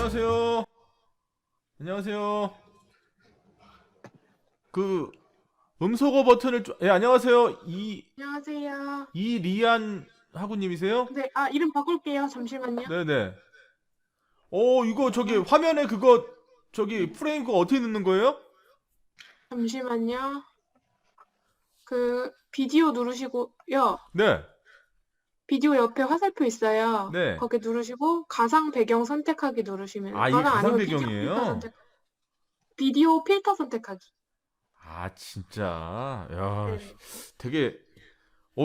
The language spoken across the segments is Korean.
안녕하세요. 안녕하세요. 그 음소거 버튼을 안녕하세요. 안녕하세요. 이리안 하구님이세요? 네, 이름 바꿀게요. 잠시만요. 네네. 이거 저기 아, 화면에 그거 저기 프레임 그거 어떻게 넣는 거예요? 잠시만요. 그 비디오 누르시고요. 네. 비디오 옆에 화살표 있어요. 네. 거기 누르시고 가상 배경 선택하기 누르시면 이게 가상 가상 아니면 비디오 필터 배경이에요? 선택. 비디오 필터 선택하기. 진짜. 야, 네. 되게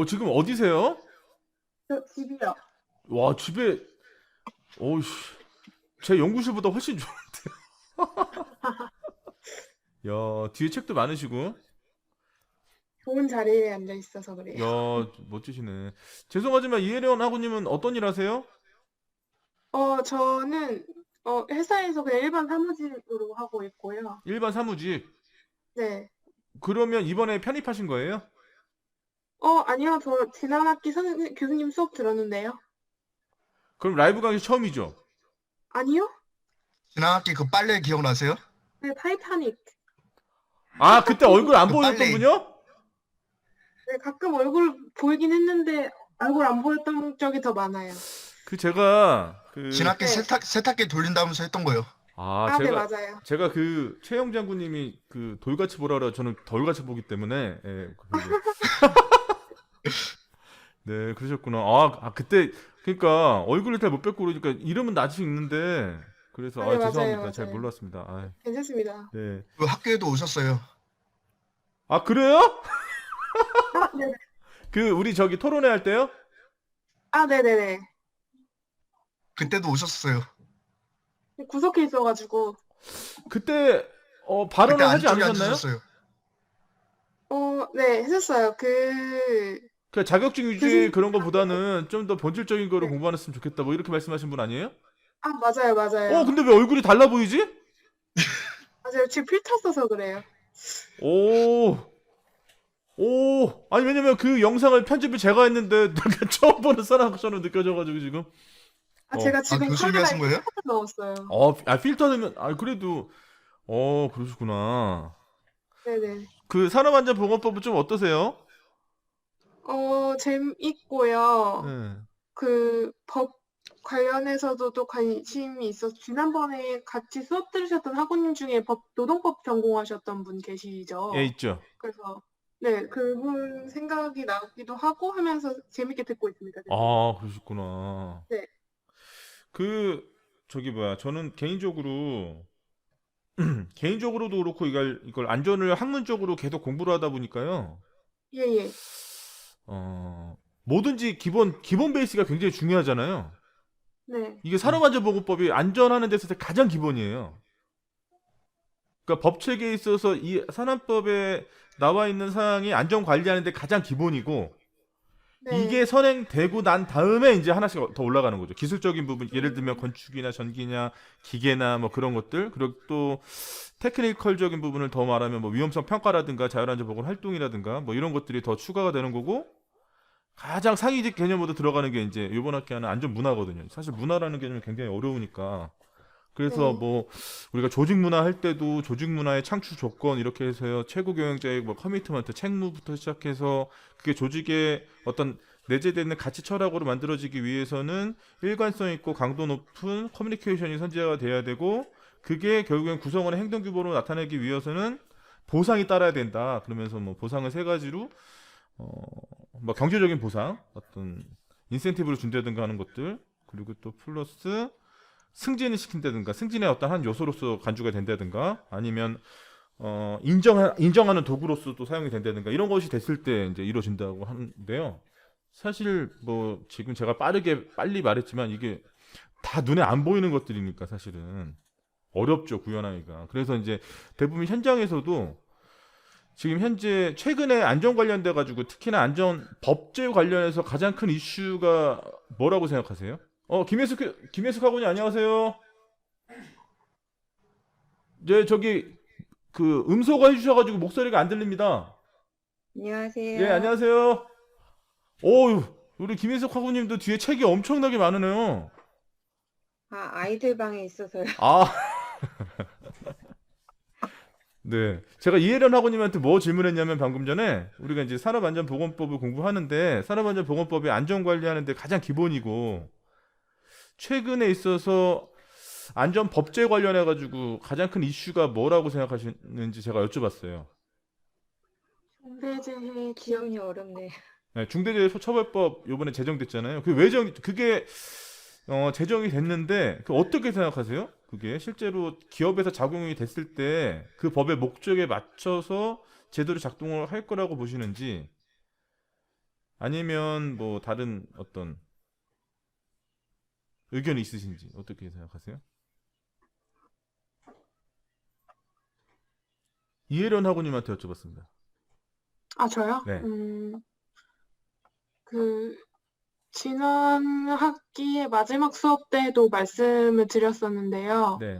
지금 어디세요? 저 집이요. 와, 집에 씨. 제 연구실보다 훨씬 좋아. 야, 뒤에 책도 많으시고. 좋은 자리에 앉아 있어서 그래요. 야, 멋지시네. 죄송하지만 이혜련 하구님은 어떤 일 하세요? 저는 회사에서 그냥 일반 사무직으로 하고 있고요. 일반 사무직. 네. 그러면 이번에 편입하신 거예요? 아니요. 저 지난 학기 교수님 수업 들었는데요. 그럼 라이브 강의 처음이죠? 아니요? 지난 학기 그 빨래 기억나세요? 네, 타이타닉. 그때 얼굴 안 그 보였던 빨래. 분요? 네, 가끔 얼굴 보이긴 했는데 얼굴 안 보였던 적이 더 많아요. 제가 지난 학기 네. 세탁기 돌린다면서 했던 거예요. 네, 맞아요. 제가 최영 장군님이 돌같이 보라 그래 저는 덜같이 보기 때문에 네, 그러셨구나. 그때 그러니까 얼굴을 잘 못 뵙고 그러니까 이름은 낯이 있는데 그래서 네, 죄송합니다. 맞아요, 잘 맞아요. 몰랐습니다. 괜찮습니다. 네. 그 학교에도 오셨어요. 그래요? 네네. 우리 저기 토론회 할 때요? 네네네. 그때도 오셨어요. 구석에 있어가지고. 그때 그때 발언을 하지 안쪽에 않으셨나요? 앉으셨어요. 네, 했었어요. 자격증 위주의 교수님. 그런 거보다는 좀 더 본질적인 거를 네. 공부하셨으면 좋겠다 뭐 이렇게 말씀하신 분 아니에요? 맞아요, 맞아요. 근데 왜 얼굴이 달라 보이지? 맞아요. 지금 필터 써서 그래요. 오, 아니 왜냐면 그 영상을 편집을 제가 했는데 내가 처음 보는 사람처럼 느껴져가지고 지금. 제가 지금 교수님이 하신 카메라에 거예요? 필터 넣었어요. 필터 넣으면 그래도 그러시구나. 네네. 산업안전보건법은 좀 어떠세요? 재밌고요. 네. 법 관련해서도 또 관심이 있어서 지난번에 같이 수업 들으셨던 학우님 중에 노동법 전공하셨던 분 계시죠? 예, 있죠. 그래서 네, 그분 생각이 나기도 하고 하면서 재밌게 듣고 있습니다. 그러셨구나. 네. 저는 개인적으로도 그렇고 이걸 안전을 학문적으로 계속 공부를 하다 보니까요. 예. 뭐든지 기본 베이스가 굉장히 중요하잖아요. 네. 이게 산업안전보건법이 안전하는 데서 가장 기본이에요. 그러니까 법 체계에 있어서 이 산업법에 나와 있는 사항이 안전 관리하는 데 가장 기본이고 네. 이게 선행되고 난 다음에 이제 하나씩 더 올라가는 거죠. 기술적인 부분, 예를 들면 건축이나 전기냐, 기계나 뭐 그런 것들, 그리고 또 테크니컬적인 부분을 더 말하면 뭐 위험성 평가라든가 자율안전보건 활동이라든가 뭐 이런 것들이 더 추가가 되는 거고 가장 상위직 개념으로 들어가는 게 이제 이번 학기 하는 안전 문화거든요. 사실 문화라는 개념이 굉장히 어려우니까. 그래서 네. 뭐 우리가 조직 문화 할 때도 조직 문화의 창출 조건 이렇게 해서요. 최고 경영자의 뭐 커미트먼트, 책무부터 시작해서 그게 조직의 어떤 내재되어 있는 가치 철학으로 만들어지기 위해서는 일관성 있고 강도 높은 커뮤니케이션이 선지자가 돼야 되고 그게 결국엔 구성원의 행동 규범으로 나타내기 위해서는 보상이 따라야 된다. 그러면서 뭐 보상을 세 가지로 뭐 경제적인 보상, 어떤 인센티브를 준다든가 하는 것들, 그리고 또 플러스 승진을 시킨다든가 승진의 어떤 한 요소로서 간주가 된다든가 아니면 인정하는 도구로서도 사용이 된다든가 이런 것이 됐을 때 이제 이루어진다고 하는데요. 사실 뭐 지금 제가 빨리 말했지만 이게 다 눈에 안 보이는 것들이니까 사실은 어렵죠 구현하기가. 그래서 이제 대부분 현장에서도 지금 현재 최근에 안전 관련돼 가지고 특히나 안전 법제 관련해서 가장 큰 이슈가 뭐라고 생각하세요? 김혜숙 학원님 안녕하세요. 저기 음소거 해주셔가지고 목소리가 안 들립니다. 안녕하세요. 예, 안녕하세요. 오, 우리 김혜숙 학원님도 뒤에 책이 엄청나게 많으네요. 아이들 방에 있어서요. 아, 네. 제가 이혜련 학우님한테 뭐 질문했냐면 방금 전에 우리가 이제 산업안전보건법을 공부하는데 산업안전보건법이 안전관리하는데 가장 기본이고 최근에 있어서 안전법제 관련해 가지고 가장 큰 이슈가 뭐라고 생각하시는지 제가 여쭤봤어요. 중대재해 기업 기운이 어렵네. 네, 중대재해처벌법 요번에 제정됐잖아요. 그게 제정이 됐는데 그 어떻게 생각하세요? 그게 실제로 기업에서 작용이 됐을 때 그 법의 목적에 맞춰서 제대로 작동을 할 거라고 보시는지 아니면 뭐 다른 어떤 의견이 있으신지 어떻게 생각하세요? 이혜련 학우님한테 여쭤봤습니다. 저요? 네. 그 지난 학기의 마지막 수업 때도 말씀을 드렸었는데요. 네.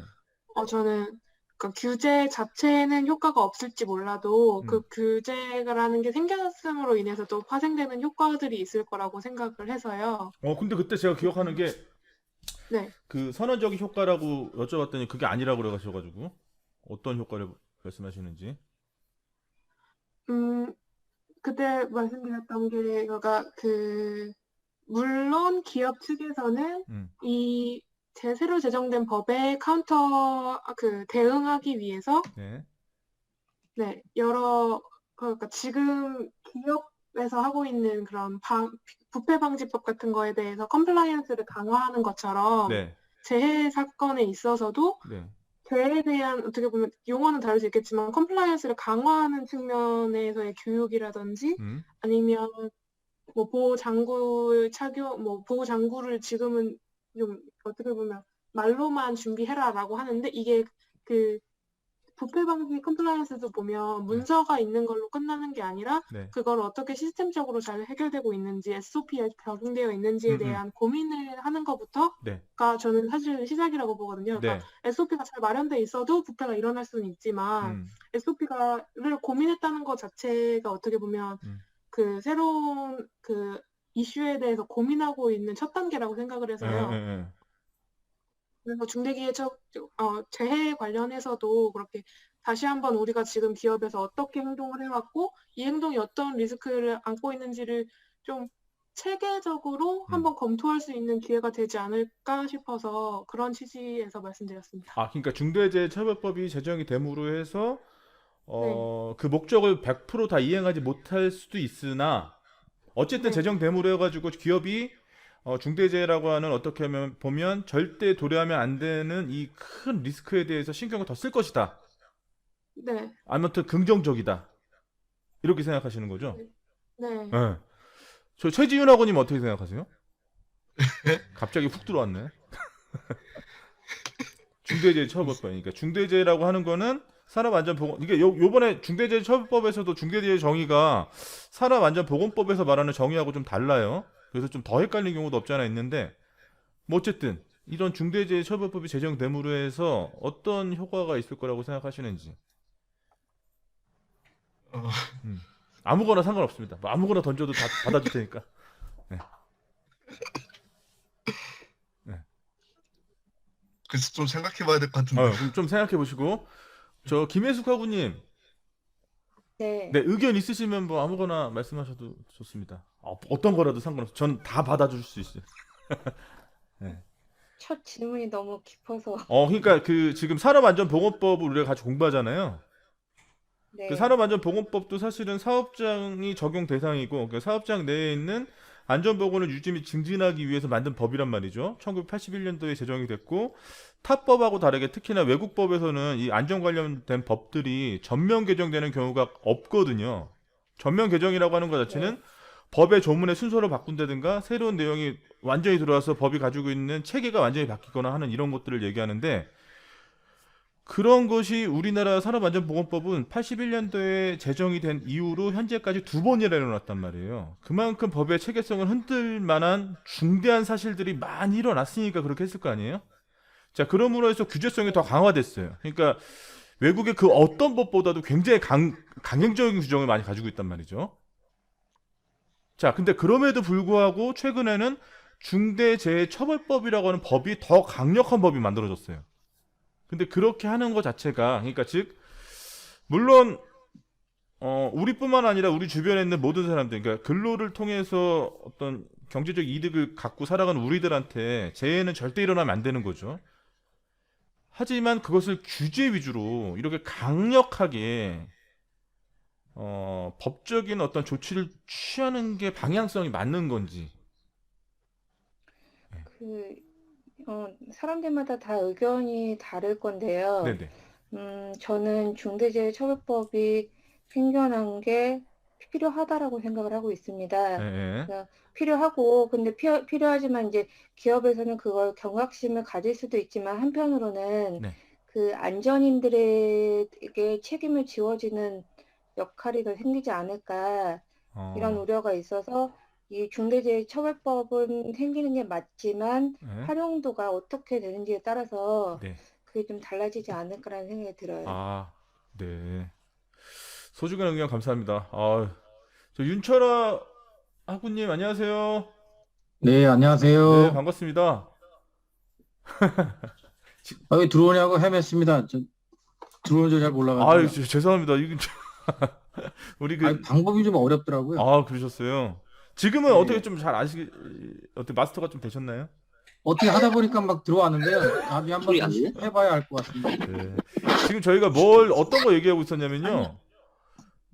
저는 그러니까 규제 자체는 효과가 없을지 몰라도 그 음. 규제라는 게 생겼음으로 인해서 또 파생되는 효과들이 있을 거라고 생각을 해서요. 근데 그때 제가 기억하는 게 네. 그 선언적인 효과라고 여쭤봤더니 그게 아니라고 그래가지고 어떤 효과를 말씀하시는지. 그때 말씀드렸던 게 그러니까 물론 기업 측에서는 이 새로 제정된 법에 대응하기 위해서 네. 그러니까 지금 기업에서 하고 있는 그런 부패 방지법 같은 거에 대해서 컴플라이언스를 강화하는 것처럼 네. 재해 사건에 있어서도 네. 재해에 대한 어떻게 보면 용어는 다를 수 있겠지만 컴플라이언스를 강화하는 측면에서의 교육이라든지 아니면 뭐 보호 장구를 지금은 좀 어떻게 보면 말로만 준비해라라고 하는데 이게 그 부패 방지 컴플라이언스도 보면 문서가 있는 걸로 끝나는 게 아니라 네. 그걸 어떻게 시스템적으로 잘 해결되고 있는지 SOP에 적용되어 있는지에 대한 고민을 하는 것부터가 네. 저는 사실 시작이라고 보거든요. 그러니까 네. SOP가 잘 마련돼 있어도 부패가 일어날 수는 있지만 SOP를 고민했다는 것 자체가 어떻게 보면 그 새로운 그 이슈에 대해서 고민하고 있는 첫 단계라고 생각을 해서요. 그래서 재해 관련해서도 그렇게 다시 한번 우리가 지금 기업에서 어떻게 행동을 해왔고 이 행동이 어떤 리스크를 안고 있는지를 좀 체계적으로 한번 검토할 수 있는 기회가 되지 않을까 싶어서 그런 취지에서 말씀드렸습니다. 그러니까 중대재해처벌법이 제정이 됨으로 해서 네. 그 목적을 100% 다 이행하지 못할 수도 있으나 어쨌든 네. 제정됨으로 해가지고 기업이 중대재해라고 하는 어떻게 보면 절대 도래하면 안 되는 이 큰 리스크에 대해서 신경을 더 쓸 것이다. 네. 아무튼 긍정적이다. 이렇게 생각하시는 거죠? 네. 네. 저 최지윤 학원님 어떻게 생각하세요? 갑자기 훅 들어왔네. 중대재해처벌법이니까 중대재해라고 하는 거는 산업안전보건 이게 요번에 중대재해처벌법에서도 중대재해 정의가 산업안전보건법에서 말하는 정의하고 좀 달라요. 그래서 좀 더 헷갈리는 경우도 없지 않아 있는데 뭐 어쨌든 이런 중대재해처벌법이 제정됨으로 해서 어떤 효과가 있을 거라고 생각하시는지. 아무거나 상관없습니다. 뭐 아무거나 던져도 다 받아줄 테니까. 네. 네. 그래서 좀 생각해봐야 될 것 같은데. 그럼 좀 생각해 보시고 저 김혜숙 학우님. 네. 네, 의견 있으시면 뭐 아무거나 말씀하셔도 좋습니다. 어떤 거라도 상관없어요. 전 다 받아줄 수 있어요. 네. 첫 질문이 너무 깊어서. 그러니까 그 지금 산업안전보건법을 우리가 같이 공부하잖아요. 네. 그 산업안전보건법도 사실은 사업장이 적용 대상이고 그 사업장 내에 있는 안전보건을 유지 및 증진하기 위해서 만든 법이란 말이죠. 1981년도에 제정이 됐고 타법하고 다르게 특히나 외국법에서는 이 안전 관련된 법들이 전면 개정되는 경우가 없거든요. 전면 개정이라고 하는 것 자체는 법의 조문의 순서를 바꾼다든가 새로운 내용이 완전히 들어와서 법이 가지고 있는 체계가 완전히 바뀌거나 하는 이런 것들을 얘기하는데 그런 것이 우리나라 산업안전보건법은 81년도에 제정이 된 이후로 현재까지 2번이나 일어났단 말이에요. 그만큼 법의 체계성을 흔들 만한 중대한 사실들이 많이 일어났으니까 그렇게 했을 거 아니에요? 자, 그러므로 해서 규제성이 더 강화됐어요. 그러니까 외국의 그 어떤 법보다도 굉장히 강행적인 규정을 많이 가지고 있단 말이죠. 자, 근데 그럼에도 불구하고 최근에는 중대재해처벌법이라고 하는 법이 더 강력한 법이 만들어졌어요. 근데 그렇게 하는 것 자체가, 그러니까 즉 물론 우리뿐만 아니라 우리 주변에 있는 모든 사람들, 그러니까 근로를 통해서 어떤 경제적 이득을 갖고 살아가는 우리들한테 재해는 절대 일어나면 안 되는 거죠. 하지만 그것을 규제 위주로 이렇게 강력하게 법적인 어떤 조치를 취하는 게 방향성이 맞는 건지. 그, 사람들마다 다 의견이 다를 건데요. 네네. 저는 중대재해처벌법이 생겨난 게 필요하다라고 생각을 하고 있습니다. 네. 그러니까 필요하고, 근데 필요하지만 이제 기업에서는 그걸 경각심을 가질 수도 있지만 한편으로는 네. 그 안전인들에게 책임을 지워지는 역할이 더 생기지 않을까 이런 어, 우려가 있어서 이 중대재해처벌법은 생기는 게 맞지만 네. 활용도가 어떻게 되는지에 따라서 네. 그게 좀 달라지지 않을까라는 생각이 들어요. 아, 네. 소중한 의견 감사합니다. 저 윤철아 하구님 안녕하세요. 네, 네, 안녕하세요. 반갑습니다. 지- 왜 들어오냐고 헤맸습니다. 들어오는 줄 잘 몰라가지고요. 죄송합니다. 이거 우리 방법이 좀 어렵더라고요. 그러셨어요. 지금은 네. 어떻게 좀 잘 어떻게 마스터가 좀 되셨나요? 어떻게 하다 보니까 막 들어왔는데요. 답이 한번 다시 해봐야 알 것 같습니다. 네. 지금 저희가 어떤 거 얘기하고 있었냐면요.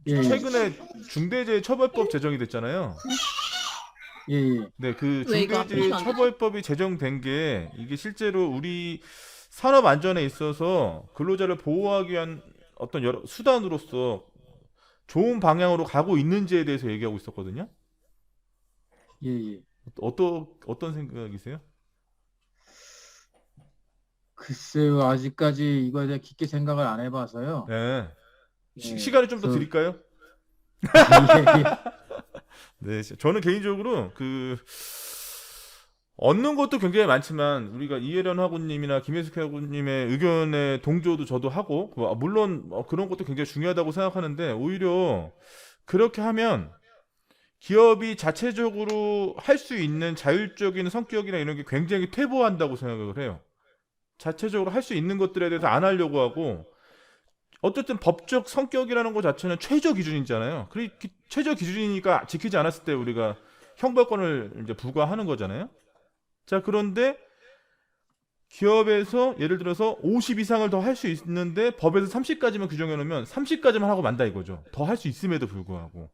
예, 최근에 중대재해처벌법 제정이 됐잖아요. 예, 예. 네, 그 왜 이거 중대재해처벌법이 제정된 게 이게 실제로 우리 산업 안전에 있어서 근로자를 보호하기 위한 어떤 여러 수단으로서 좋은 방향으로 가고 있는지에 대해서 얘기하고 있었거든요. 예, 예. 어떤 생각이세요? 글쎄요, 아직까지 이거에 대해 깊게 생각을 안 해봐서요. 네. 예, 시간을 좀 더 그래서- 드릴까요? 예, 예. 네, 저는 개인적으로 얻는 것도 굉장히 많지만 우리가 이혜련 하구님이나 김혜숙 하구님의 의견에 동조도 저도 하고 물론 그런 것도 굉장히 중요하다고 생각하는데 오히려 그렇게 하면 기업이 자체적으로 할 수 있는 자율적인 성격이나 이런 게 굉장히 퇴보한다고 생각을 해요. 자체적으로 할 수 있는 것들에 대해서 안 하려고 하고 어쨌든 법적 성격이라는 것 자체는 최저 기준이잖아요. 최저 기준이니까 지키지 않았을 때 우리가 형벌권을 이제 부과하는 거잖아요. 자, 그런데 기업에서 예를 들어서 50 이상을 더 할 수 있는데 법에서 30까지만 규정해 놓으면 30까지만 하고 만다 이거죠. 더 할 수 있음에도 불구하고.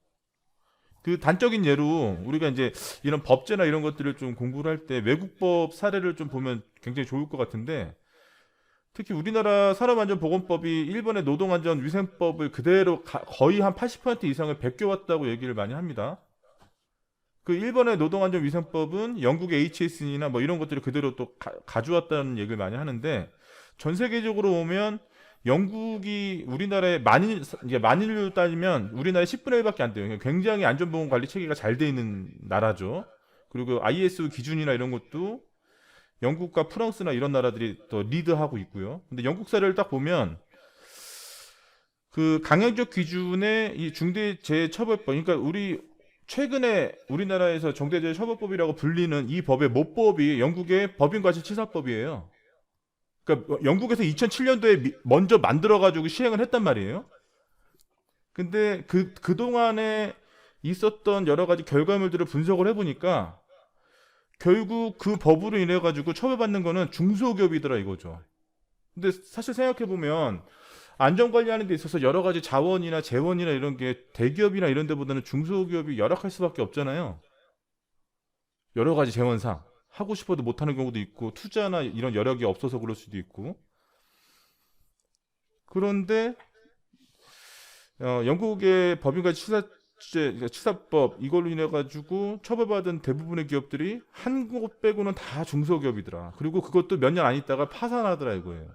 그 단적인 예로 우리가 이제 이런 법제나 이런 것들을 좀 공부를 할 때 외국법 사례를 좀 보면 굉장히 좋을 것 같은데 특히 우리나라 산업안전보건법이 일본의 노동안전위생법을 그대로 거의 한 80% 이상을 베껴왔다고 얘기를 많이 합니다. 그 일본의 노동안전위생법은 영국의 HSN이나 뭐 이런 것들을 그대로 또 가져왔다는 얘기를 많이 하는데 전 세계적으로 보면 영국이 우리나라의 만일로 따지면 우리나라의 10분의 1밖에 안 돼요. 굉장히 안전보건 관리 체계가 잘 돼 있는 나라죠. 그리고 ISO 기준이나 이런 것도 영국과 프랑스나 이런 나라들이 더 리드하고 있고요. 근데 영국 사례를 딱 보면 그 강행적 기준의 이 중대재해처벌법, 그러니까 최근에 우리나라에서 중대재해처벌법이라고 불리는 이 법의 모법이 영국의 법인과실치사법이에요. 그러니까 영국에서 2007년도에 먼저 만들어가지고 시행을 했단 말이에요. 근데 그동안에 있었던 여러 가지 결과물들을 분석을 해보니까 결국 그 법으로 인해 가지고 처벌받는 거는 중소기업이더라 이거죠. 근데 사실 생각해 보면 안전 관리하는 데 있어서 여러 가지 자원이나 재원이나 이런 게 대기업이나 이런 데보다는 중소기업이 열악할 수밖에 없잖아요. 여러 가지 재원상 하고 싶어도 못 하는 경우도 있고 투자나 이런 여력이 없어서 그럴 수도 있고. 그런데 영국의 치사법 이걸로 인해 가지고 처벌받은 대부분의 기업들이 한 곳 빼고는 다 중소기업이더라. 그리고 그것도 몇 년 안 있다가 파산하더라 이거예요.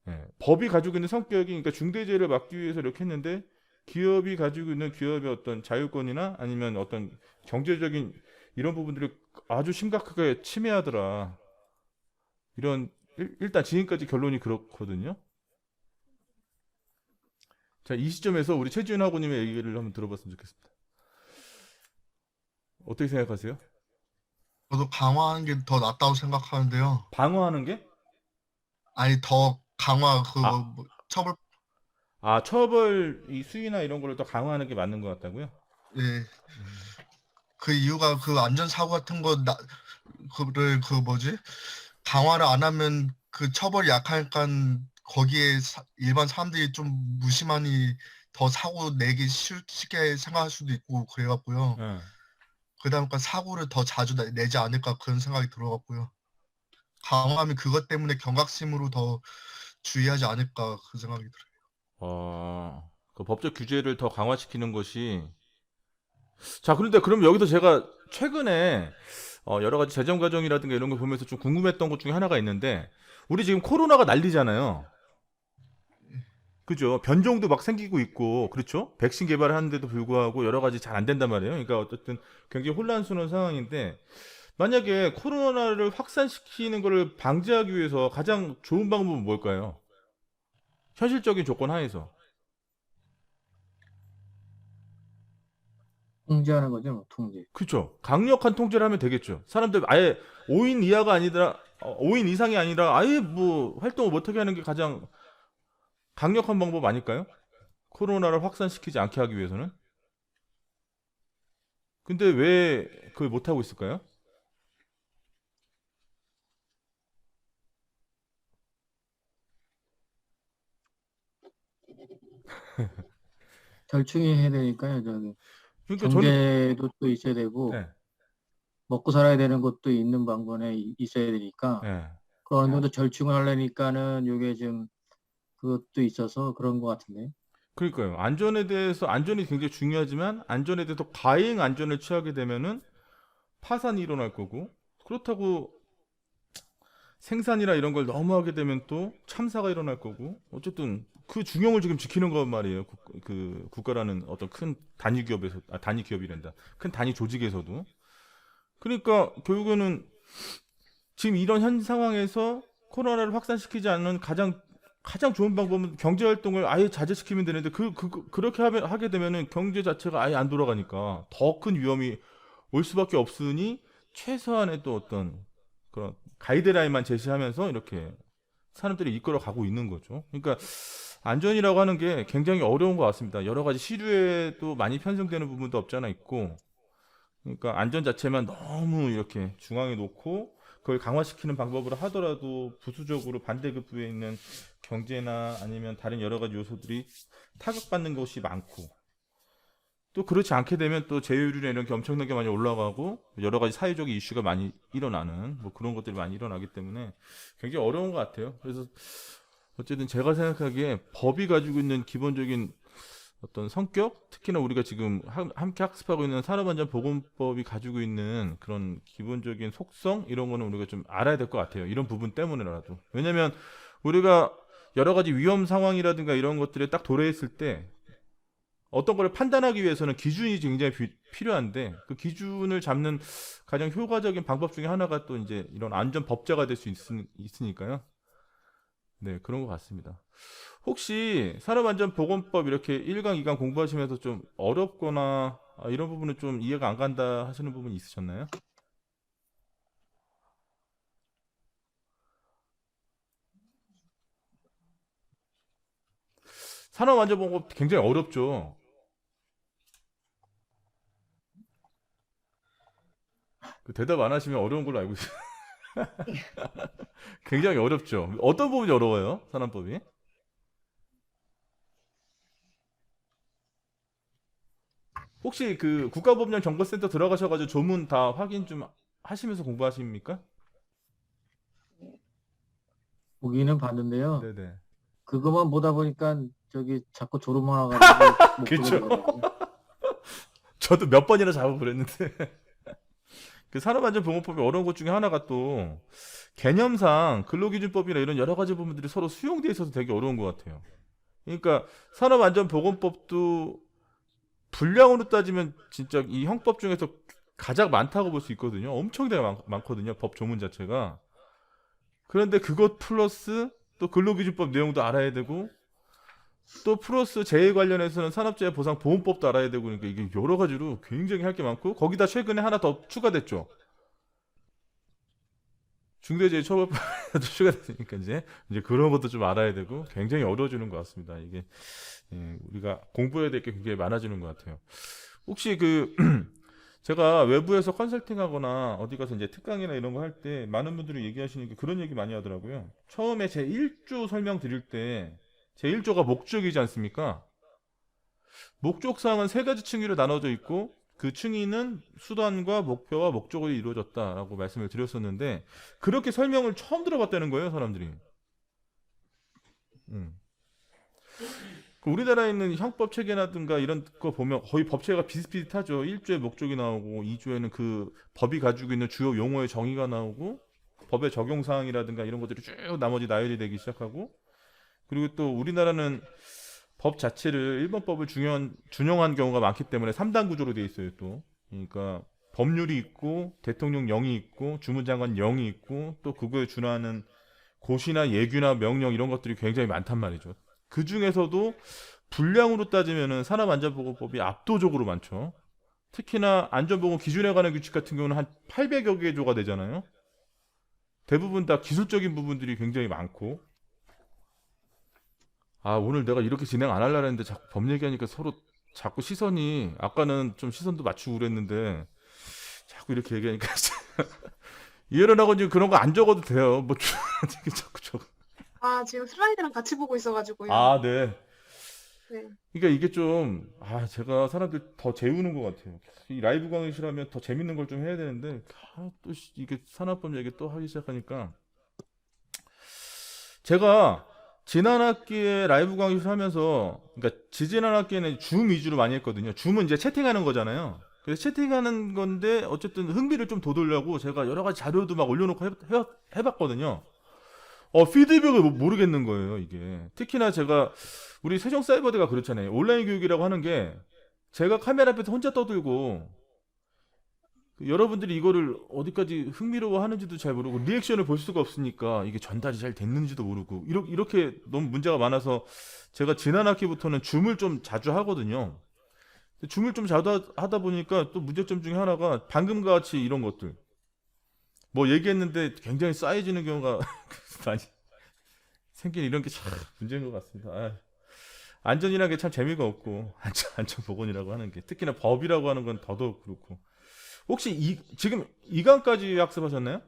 예, 법이 가지고 있는 성격이 그러니까 중대재해를 막기 위해서 이렇게 했는데 기업이 가지고 있는 기업의 어떤 자율권이나 아니면 어떤 경제적인 이런 부분들을 아주 심각하게 침해하더라. 일단 지금까지 결론이 그렇거든요. 자, 이 시점에서 우리 최지훈 하고님의 얘기를 한번 들어봤으면 좋겠습니다. 어떻게 생각하세요? 저도 강화하는 게 더 낫다고 생각하는데요. 방어하는 게? 아니, 더 강화, 아, 처벌, 처벌 이 수위나 이런 거를 더 강화하는 게 맞는 것 같다고요? 예. 음. 그 이유가 그 안전사고 같은 그를 강화를 안 하면 그 처벌이 약하니까 거기에 일반 사람들이 좀 무심하니 더 사고 내기 쉽게 생각할 수도 있고 그래갖고요. 예. 그러다 보니까 사고를 더 자주 내지 않을까 그런 생각이 들어갖고요. 강화하면 그것 때문에 경각심으로 더 주의하지 않을까 그 생각이 들어요. 그 법적 규제를 더 강화시키는 것이 자, 그런데 그럼 여기서 제가 최근에 여러 가지 재정 과정이라든가 이런 거 보면서 좀 궁금했던 것 중에 하나가 있는데 우리 지금 코로나가 난리잖아요. 그죠? 변종도 막 생기고 있고, 그렇죠? 백신 개발을 하는데도 불구하고 여러 가지 잘 안 된단 말이에요. 그러니까 어쨌든 굉장히 혼란스러운 상황인데, 만약에 코로나를 확산시키는 것을 방지하기 위해서 가장 좋은 방법은 뭘까요? 현실적인 조건 하에서. 통제하는 거죠, 뭐, 통제. 그쵸? 강력한 통제를 하면 되겠죠. 사람들 아예 5인 이하가 아니라, 5인 이상이 아니라 아예 뭐 활동을 못하게 하는 게 가장 강력한 방법 아닐까요? 코로나를 확산시키지 않게 하기 위해서는. 근데 왜 그걸 못하고 있을까요? 절충이 해야 되니까요, 저기. 그러니까 저는, 경제도 또 있어야 되고, 네, 먹고 살아야 되는 것도 있는 방면에 있어야 되니까, 네. 그 어느 정도 절충을 하려니까는 요게 좀 그것도 있어서 그런 것 같은데. 그러니까요. 안전에 대해서 안전이 굉장히 중요하지만 안전에 대해서 과잉 안전을 취하게 되면은 파산이 일어날 거고 그렇다고 생산이나 이런 걸 너무 하게 되면 또 참사가 일어날 거고 어쨌든 그 중용을 지금 지키는 건 말이에요. 그 국가라는 어떤 큰 단위 기업에서 단위 기업이란다. 큰 단위 조직에서도 그러니까 결국에는 지금 이런 현 상황에서 코로나를 확산시키지 않는 가장 좋은 방법은 경제 활동을 아예 자제시키면 되는데 그렇게 하게 되면은 경제 자체가 아예 안 돌아가니까 더 큰 위험이 올 수밖에 없으니 최소한의 또 어떤 그런 가이드라인만 제시하면서 이렇게 사람들이 이끌어 가고 있는 거죠. 그러니까 안전이라고 하는 게 굉장히 어려운 것 같습니다. 여러 가지 시류에도 많이 편성되는 부분도 없잖아 있고 그러니까 안전 자체만 너무 이렇게 중앙에 놓고 그걸 강화시키는 방법으로 하더라도 부수적으로 반대급부에 있는 경제나 아니면 다른 여러 가지 요소들이 타격받는 것이 많고 또 그렇지 않게 되면 또 제휴율이나 이런 게 엄청나게 많이 올라가고 여러 가지 사회적인 이슈가 많이 일어나는 뭐 그런 것들이 많이 일어나기 때문에 굉장히 어려운 것 같아요. 그래서 어쨌든 제가 생각하기에 법이 가지고 있는 기본적인 어떤 성격, 특히나 우리가 지금 함께 학습하고 있는 산업안전보건법이 가지고 있는 그런 기본적인 속성 이런 거는 우리가 좀 알아야 될 것 같아요. 이런 부분 때문에라도. 왜냐면 우리가 여러 가지 위험 상황이라든가 이런 것들에 딱 도래했을 때 어떤 거를 판단하기 위해서는 기준이 굉장히 필요한데 그 기준을 잡는 가장 효과적인 방법 중에 하나가 또 이제 이런 안전법제가 될 수 있으니까요. 네, 그런 것 같습니다. 혹시 산업안전보건법 이렇게 1강, 2강 공부하시면서 좀 어렵거나 이런 부분은 좀 이해가 안 간다 하시는 부분이 있으셨나요? 산업안전보건법 굉장히 어렵죠. 그 대답 안 하시면 어려운 걸로 알고 있어요. 굉장히 어렵죠. 어떤 부분이 어려워요? 산업법이? 혹시 그 국가법령정보센터 들어가셔가지고 조문 다 확인 좀 하시면서 공부하십니까? 보기는 봤는데요. 네네. 그것만 보다 보니까 저기 자꾸 졸음만 와가지고 못 보게 그쵸. 되더라고요. 저도 몇 번이나 잡아 그랬는데 그 산업안전보건법이 어려운 것 중에 하나가 또 개념상 근로기준법이나 이런 여러 가지 부분들이 서로 수용돼 있어서 되게 어려운 것 같아요. 그러니까 산업안전보건법도 분량으로 따지면 진짜 이 형법 중에서 가장 많다고 볼 수 있거든요. 엄청나게 많거든요. 법 조문 자체가. 그런데 그것 플러스 또 근로기준법 내용도 알아야 되고 또 플러스 재해 관련해서는 산업재해 보상 보험법도 알아야 되고 그러니까 이게 여러 가지로 굉장히 할 게 많고 거기다 최근에 하나 더 추가됐죠. 중대재해처벌법에도 추가됐으니까 이제 그런 것도 좀 알아야 되고 굉장히 어려워지는 것 같습니다. 이게 우리가 공부해야 될 게 굉장히 많아지는 것 같아요. 혹시 제가 외부에서 컨설팅하거나 어디 가서 이제 특강이나 이런 거 할 때 많은 분들이 얘기하시는 게 그런 얘기 많이 하더라고요. 처음에 제 1조 설명 드릴 때 제 1조가 목적이지 않습니까? 목적사항은 세 가지 층위로 나눠져 있고 그 층위는 수단과 목표와 목적으로 이루어졌다라고 말씀을 드렸었는데 그렇게 설명을 처음 들어봤다는 거예요, 사람들이. 우리나라에 있는 형법 체계라든가 이런 거 보면 거의 법 체계가 비슷비슷하죠. 1조에 목적이 나오고 2조에는 그 법이 가지고 있는 주요 용어의 정의가 나오고 법의 적용 사항이라든가 이런 것들이 쭉 나머지 나열이 되기 시작하고 그리고 또 우리나라는 법 자체를 일본법을 준용한 경우가 많기 때문에 3단 구조로 돼 있어요, 또. 그러니까 법률이 있고 대통령령이 있고 주무장관령이 있고 또 그거에 준하는 고시나 예규나 명령 이런 것들이 굉장히 많단 말이죠. 그 중에서도 분량으로 따지면은 산업안전보건법이 압도적으로 많죠. 특히나 안전보건 기준에 관한 규칙 같은 경우는 한 800여 개 조가 되잖아요. 대부분 다 기술적인 부분들이 굉장히 많고. 오늘 내가 이렇게 진행 안 하려고 했는데 자꾸 법 얘기하니까 서로 자꾸 시선이 아까는 좀 시선도 맞추고 그랬는데 자꾸 이렇게 얘기하니까 이해를 하고 지금 그런 거 안 적어도 돼요. 뭐 자꾸 적어. 지금 슬라이드랑 같이 보고 있어가지고요. 네. 네. 그러니까 이게 좀 제가 사람들 더 재우는 것 같아요. 이 라이브 강의실하면 더 재밌는 걸 좀 해야 되는데 또 이게 산업법 얘기 또 하기 시작하니까 제가 지난 학기에 라이브 강의실 하면서 그러니까 지지난 학기에는 줌 위주로 많이 했거든요. 줌은 이제 채팅하는 거잖아요. 그래서 채팅하는 건데 어쨌든 흥미를 좀 돋우려고 제가 여러 가지 자료도 막 올려놓고 해봤거든요. 피드백을 모르겠는 거예요, 이게. 특히나 제가, 우리 세종사이버대가 그렇잖아요. 온라인 교육이라고 하는 게, 제가 카메라 앞에서 혼자 떠들고, 여러분들이 이거를 어디까지 흥미로워 하는지도 잘 모르고, 리액션을 볼 수가 없으니까, 이게 전달이 잘 됐는지도 모르고, 이렇게 너무 문제가 많아서, 제가 지난 학기부터는 줌을 좀 자주 하거든요. 줌을 좀 자주 하다 보니까, 또 문제점 중에 하나가, 방금과 같이 이런 것들. 뭐 얘기했는데 굉장히 쌓여지는 경우가 많이 생긴 이런 게 참 문제인 것 같습니다. 안전이라는 게 참 재미가 없고 안전보건이라고 하는 게 특히나 법이라고 하는 건 더더욱 그렇고 혹시 지금 2강까지 학습하셨나요?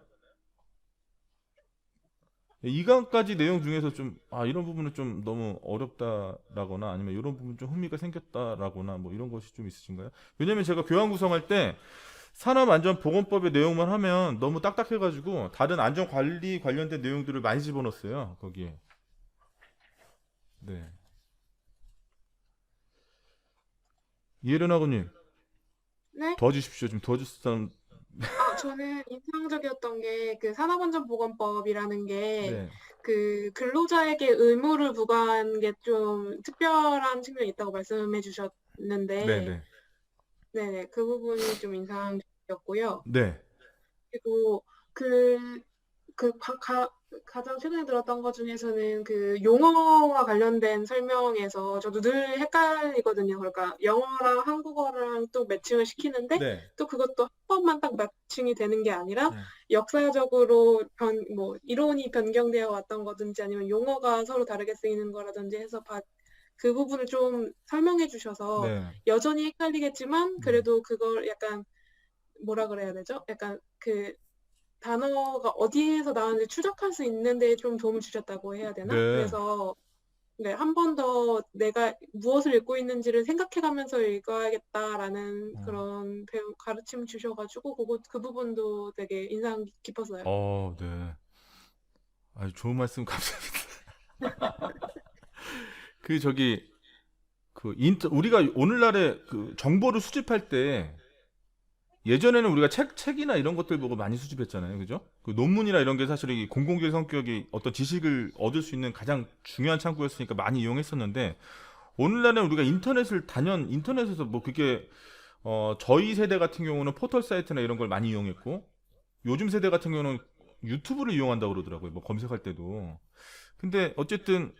2강까지 내용 중에서 좀 이런 부분은 좀 너무 어렵다라거나 아니면 이런 부분 좀 흥미가 생겼다라거나 뭐 이런 것이 좀 있으신가요? 왜냐면 제가 교양 구성할 때 산업안전보건법의 내용만 하면 너무 딱딱해가지고 다른 안전관리 관련된 내용들을 많이 집어넣었어요, 거기에. 네. 이혜련아버님 네? 도와주십시오. 좀 도와줄 사람. 저는 인상적이었던 게 그 산업안전보건법이라는 게 네. 그 근로자에게 의무를 부과한 게 좀 특별한 측면이 있다고 말씀해 주셨는데 네네. 네네, 그 부분이 좀 인상적이었고요. 네. 그리고 가장 최근에 들었던 것 중에서는 그 용어와 관련된 설명에서 저도 늘 헷갈리거든요. 그러니까 영어랑 한국어랑 또 매칭을 시키는데 네. 또 그것도 한 번만 딱 매칭이 되는 게 아니라 네. 역사적으로 이론이 변경되어 왔던 거든지 아니면 용어가 서로 다르게 쓰이는 거라든지 해서 그 부분을 좀 설명해 주셔서 네. 여전히 헷갈리겠지만 그래도 그걸 약간 뭐라 그래야 되죠? 약간 그 단어가 어디에서 나왔는지 추적할 수 있는 데 좀 도움을 주셨다고 해야 되나? 네. 그래서 네, 한 번 더 내가 무엇을 읽고 있는지를 생각해가면서 읽어야겠다라는 그런 가르침을 주셔가지고 그 부분도 되게 인상 깊었어요. 네. 좋은 말씀 감사합니다. 우리가 오늘날에 그 정보를 수집할 때 예전에는 우리가 책이나 이런 것들 보고 많이 수집했잖아요. 그죠? 그 논문이나 이런 게 사실 이 공공기획 성격이 어떤 지식을 얻을 수 있는 가장 중요한 창구였으니까 많이 이용했었는데 오늘날은 우리가 인터넷에서 뭐 그게 저희 세대 같은 경우는 포털 사이트나 이런 걸 많이 이용했고 요즘 세대 같은 경우는 유튜브를 이용한다고 그러더라고요. 뭐 검색할 때도. 근데 어쨌든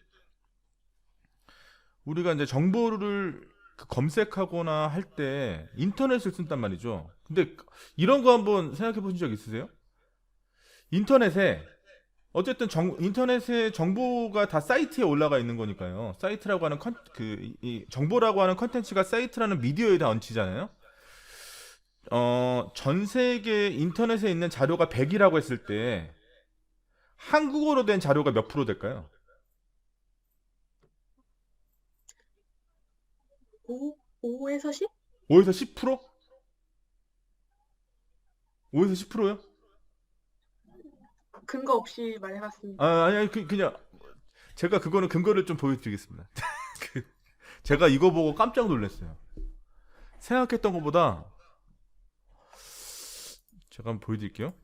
우리가 이제 정보를 검색하거나 할 때 인터넷을 쓴단 말이죠. 근데 이런 거 한번 생각해 보신 적 있으세요? 인터넷에 어쨌든 인터넷에 정보가 다 사이트에 올라가 있는 거니까요. 사이트라고 하는 이 정보라고 하는 컨텐츠가 사이트라는 미디어에 다 얹히잖아요. 전 세계 인터넷에 있는 자료가 100이라고 했을 때 한국어로 된 자료가 몇 프로 될까요? 5에서 10? 5에서 10%? 5에서 10%요? 근거 없이 말해봤습니다. 아니 그냥 제가 그거는 근거를 좀 보여드리겠습니다. 제가 이거 보고 깜짝 놀랐어요. 생각했던 것보다 제가 한번 보여드릴게요.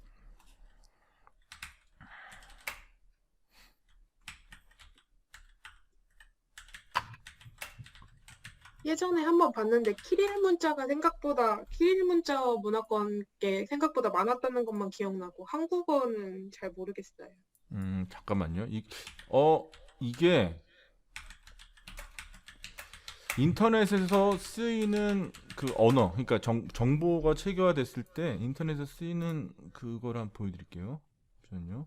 예전에 한번 봤는데 키릴 문자 문화권 게 생각보다 많았다는 것만 기억나고 한국어는 잘 모르겠어요. 잠깐만요. 이게 인터넷에서 쓰이는 그 언어, 그러니까 정보가 체계화됐을 때 인터넷에서 쓰이는 그거를 한번 보여드릴게요. 잠시만요.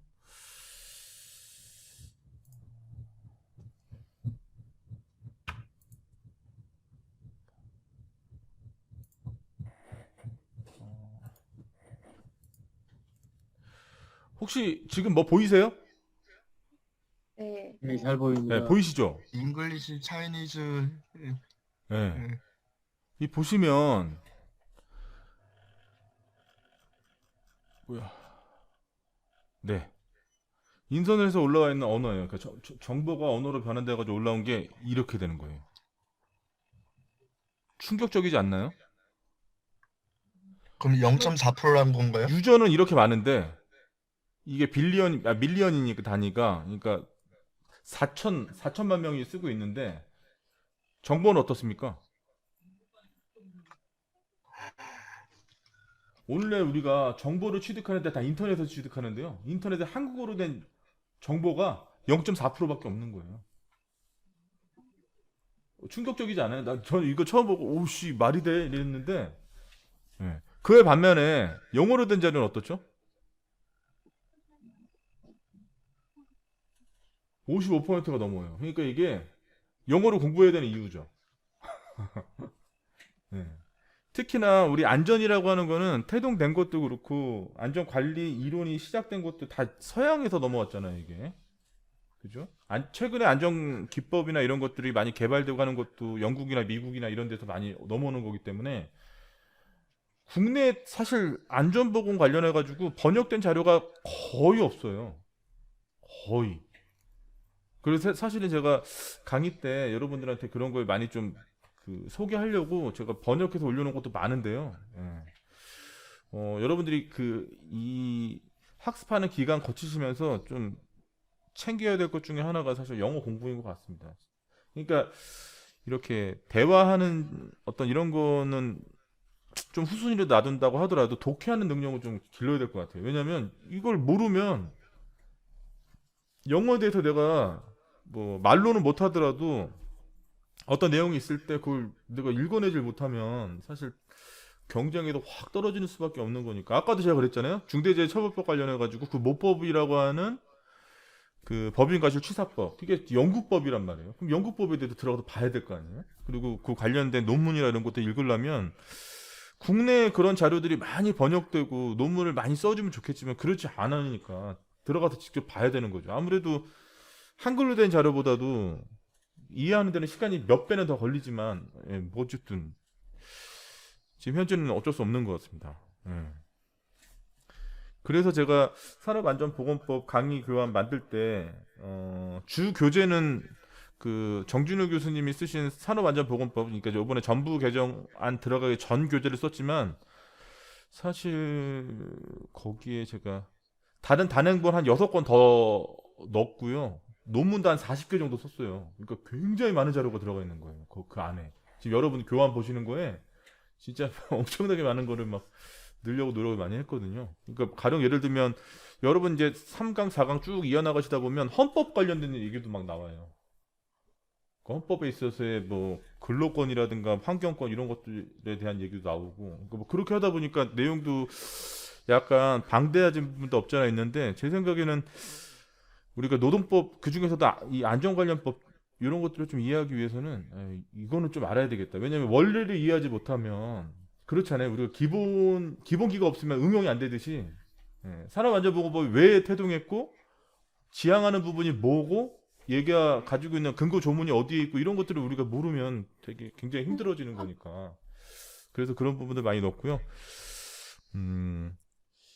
혹시 지금 뭐 보이세요? 네. 네, 잘 보입니다. 네, 보이시죠? 잉글리시, 차이니즈, 네. 이 보시면 뭐야? 네. 인터넷에서 올라와 있는 언어예요. 그러니까 정보가 언어로 변환돼가지고 올라온 게 이렇게 되는 거예요. 충격적이지 않나요? 그럼 0.4%란 건가요? 유저는 이렇게 많은데 이게 밀리언이니까 단위가 그러니까 4천만 명이 쓰고 있는데 정보는 어떻습니까? 원래 우리가 정보를 취득하는데 다 인터넷에서 취득하는데요. 인터넷에 한국어로 된 정보가 0.4%밖에 없는 거예요. 충격적이지 않아요? 저는 이거 처음 보고 오씨 말이 돼 이랬는데 네. 그에 반면에 영어로 된 자료는 어떻죠? 55%가 넘어요. 그러니까 이게 영어로 공부해야 되는 이유죠. 네. 특히나 우리 안전이라고 하는 거는 태동된 것도 그렇고 안전 관리 이론이 시작된 것도 다 서양에서 넘어왔잖아요, 이게. 그죠? 최근에 안전 기법이나 이런 것들이 많이 개발되고 하는 것도 영국이나 미국이나 이런 데서 많이 넘어오는 거기 때문에 국내 사실 안전보건 관련해 가지고 번역된 자료가 거의 없어요. 거의. 그래서 사실은 제가 강의 때 여러분들한테 그런 걸 많이 좀 소개하려고 제가 번역해서 올려놓은 것도 많은데요. 예. 여러분들이 이 학습하는 기간 거치시면서 좀 챙겨야 될 것 중에 하나가 사실 영어 공부인 것 같습니다. 그러니까 이렇게 대화하는 어떤 이런 거는 좀 후순위로 놔둔다고 하더라도 독해하는 능력을 좀 길러야 될 것 같아요. 왜냐면 이걸 모르면 영어에 대해서 내가 뭐 말로는 못하더라도 어떤 내용이 있을 때 그걸 내가 읽어내질 못하면 사실 경쟁에도 확 떨어지는 수밖에 없는 거니까. 아까도 제가 그랬잖아요. 중대재해처벌법 관련해 가지고 그 모법이라고 하는 그 법인과실취사법, 그게 영국법이란 말이에요. 그럼 영국법에 대해서 들어가서 봐야 될 거 아니에요. 그리고 그 관련된 논문이나 이런 것도 읽으려면 국내에 그런 자료들이 많이 번역되고 논문을 많이 써주면 좋겠지만 그렇지 않으니까 들어가서 직접 봐야 되는 거죠. 아무래도 한글로 된 자료보다도 이해하는 데는 시간이 몇 배는 더 걸리지만 뭐 어쨌든 지금 현재는 어쩔 수 없는 것 같습니다. 그래서 제가 산업안전보건법 강의 교환 만들 때 주 교재는 그 정준우 교수님이 쓰신 산업안전보건법, 그러니까 이번에 전부 개정안 들어가기 전 교재를 썼지만 사실 거기에 제가 다른 단행본 한 6권 더 넣었고요. 논문도 한 40개 정도 썼어요. 그러니까 굉장히 많은 자료가 들어가 있는 거예요. 그 안에. 지금 여러분 교환 보시는 거에 진짜 엄청나게 많은 거를 막 넣으려고 노력을 많이 했거든요. 그러니까 가령 예를 들면 여러분 이제 3강, 4강 쭉 이어나가시다 보면 헌법 관련된 얘기도 막 나와요. 그 헌법에 있어서의 뭐 근로권이라든가 환경권 이런 것들에 대한 얘기도 나오고 그러니까 뭐 그렇게 하다 보니까 내용도 약간 방대해진 부분도 없잖아 있는데 제 생각에는 우리가 노동법 그 중에서도 이 안전관련법 이런 것들을 좀 이해하기 위해서는 이거는 좀 알아야 되겠다. 왜냐면 원리를 이해하지 못하면 그렇잖아요. 우리가 기본기가 없으면 응용이 안 되듯이 산업안전보건법이 왜 태동했고 지향하는 부분이 뭐고 얘가 가지고 있는 근거 조문이 어디에 있고 이런 것들을 우리가 모르면 되게 굉장히 힘들어지는 거니까 그래서 그런 부분들 많이 넣었고요.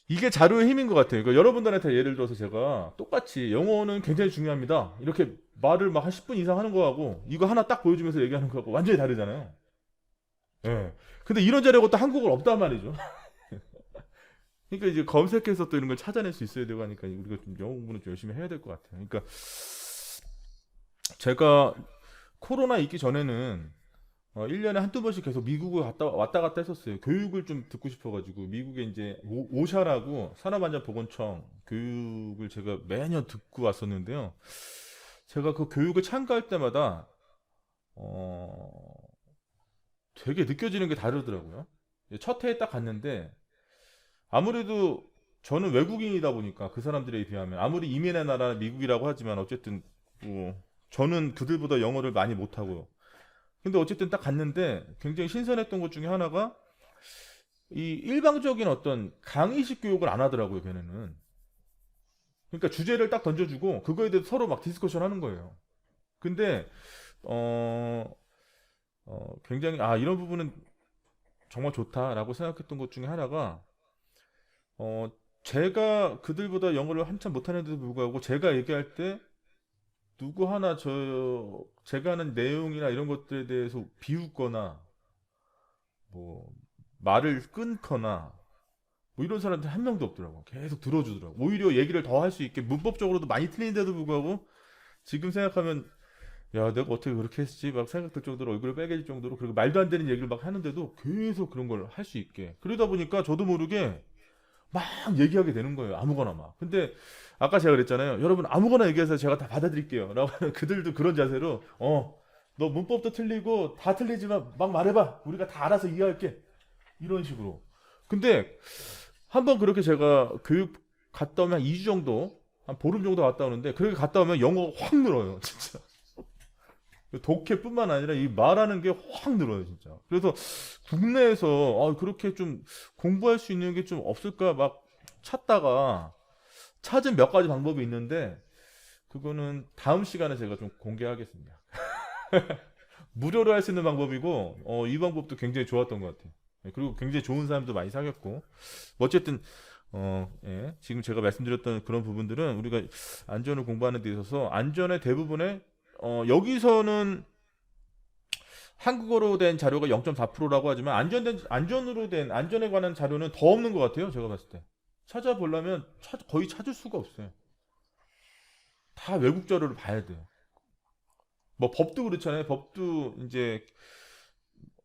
이게 자료의 힘인 것 같아요. 그러니까 여러분들한테 예를 들어서 제가 똑같이 영어는 굉장히 중요합니다. 이렇게 말을 막 한 10분 이상 하는 거하고 이거 하나 딱 보여주면서 얘기하는 거하고 완전히 다르잖아요. 예. 근데 이런 자료가 또 한국어는 없단 말이죠. 그러니까 이제 검색해서 또 이런 걸 찾아낼 수 있어야 되고 하니까 우리가 좀 영어 공부는 좀 열심히 해야 될 것 같아요. 그러니까 제가 코로나 있기 전에는 1년에 한두 번씩 계속 미국을 왔다 갔다 했었어요. 교육을 좀 듣고 싶어가지고 미국에 이제 오샤라고 산업안전보건청 교육을 제가 매년 듣고 왔었는데요. 제가 그 교육을 참가할 때마다 되게 느껴지는 게 다르더라고요. 첫 해에 딱 갔는데 아무래도 저는 외국인이다 보니까 그 사람들에 비하면 아무리 이민의 나라 미국이라고 하지만 어쨌든 뭐 저는 그들보다 영어를 많이 못하고요. 근데 어쨌든 딱 갔는데 굉장히 신선했던 것 중에 하나가 이 일방적인 어떤 강의식 교육을 안 하더라고요, 걔네는. 그러니까 주제를 딱 던져주고 그거에 대해서 서로 막 디스커션 하는 거예요. 근데 굉장히 이런 부분은 정말 좋다라고 생각했던 것 중에 하나가 제가 그들보다 영어를 한참 못하는데도 불구하고 제가 얘기할 때 누구 하나 제가 하는 내용이나 이런 것들에 대해서 비웃거나 뭐 말을 끊거나 뭐 이런 사람들 한 명도 없더라고. 계속 들어주더라고. 오히려 얘기를 더 할 수 있게 문법적으로도 많이 틀린데도 불구하고 지금 생각하면 야 내가 어떻게 그렇게 했지 막 생각될 정도로 얼굴을 빨개질 정도로 그리고 말도 안 되는 얘기를 막 하는데도 계속 그런 걸 할 수 있게 그러다 보니까 저도 모르게 막 얘기하게 되는 거예요. 아무거나 막. 근데 아까 제가 그랬잖아요. 여러분 아무거나 얘기해서 제가 다 받아들일게요. 라고 하는 그들도 그런 자세로 너 문법도 틀리고 다 틀리지만 막 말해봐. 우리가 다 알아서 이해할게. 이런 식으로. 근데 한번 그렇게 제가 교육 갔다 오면 한 2주 정도 한 보름 정도 갔다 오는데 그렇게 갔다 오면 영어가 확 늘어요. 진짜. 독해뿐만 아니라 이 말하는 게 확 늘어요, 진짜. 그래서 국내에서 그렇게 좀 공부할 수 있는 게 좀 없을까 막 찾다가 찾은 몇 가지 방법이 있는데 그거는 다음 시간에 제가 좀 공개하겠습니다. 무료로 할 수 있는 방법이고 이 방법도 굉장히 좋았던 것 같아요. 그리고 굉장히 좋은 사람도 많이 사귀었고 어쨌든 예. 지금 제가 말씀드렸던 그런 부분들은 우리가 안전을 공부하는 데 있어서 안전의 대부분의 여기서는 한국어로 된 자료가 0.4%라고 하지만 안전에 관한 자료는 더 없는 것 같아요. 제가 봤을 때 찾아보려면 거의 찾을 수가 없어요. 다 외국 자료를 봐야 돼요. 뭐 법도 그렇잖아요. 법도 이제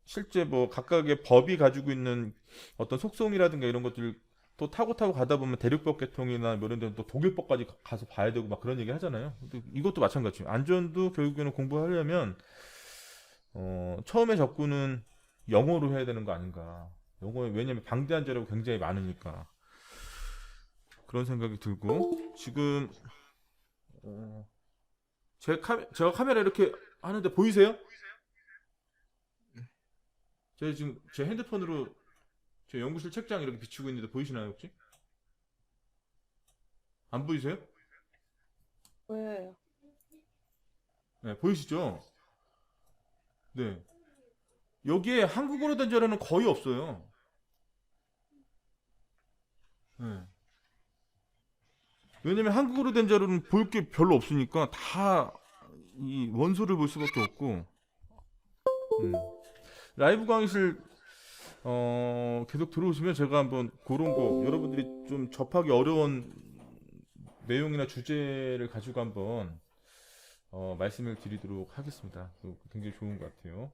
실제 뭐 각각의 법이 가지고 있는 어떤 속성이라든가 이런 것들 또 타고 가다 보면 대륙법 개통이나 뭐 이런 데는 또 독일법까지 가서 봐야 되고 막 그런 얘기 하잖아요. 근데 이것도 마찬가지예요. 안전도 결국에는 공부하려면 처음에 접근은 영어로 해야 되는 거 아닌가. 왜냐면 방대한 자료가 굉장히 많으니까 그런 생각이 들고 지금 제가 카메라 이렇게 하는데 보이세요? 제가 지금 제 핸드폰으로 제 연구실 책장 이렇게 비추고 있는데 보이시나요 혹시? 안 보이세요? 보여요. 네, 보이시죠? 네. 여기에 한국어로 된 자료는 거의 없어요. 네. 왜냐면 한국어로 된 자료는 볼 게 별로 없으니까 다 이 원소를 볼 수밖에 없고 라이브 강의실 계속 들어오시면 제가 한번 그런 거 여러분들이 좀 접하기 어려운 내용이나 주제를 가지고 한번 말씀을 드리도록 하겠습니다. 굉장히 좋은 것 같아요.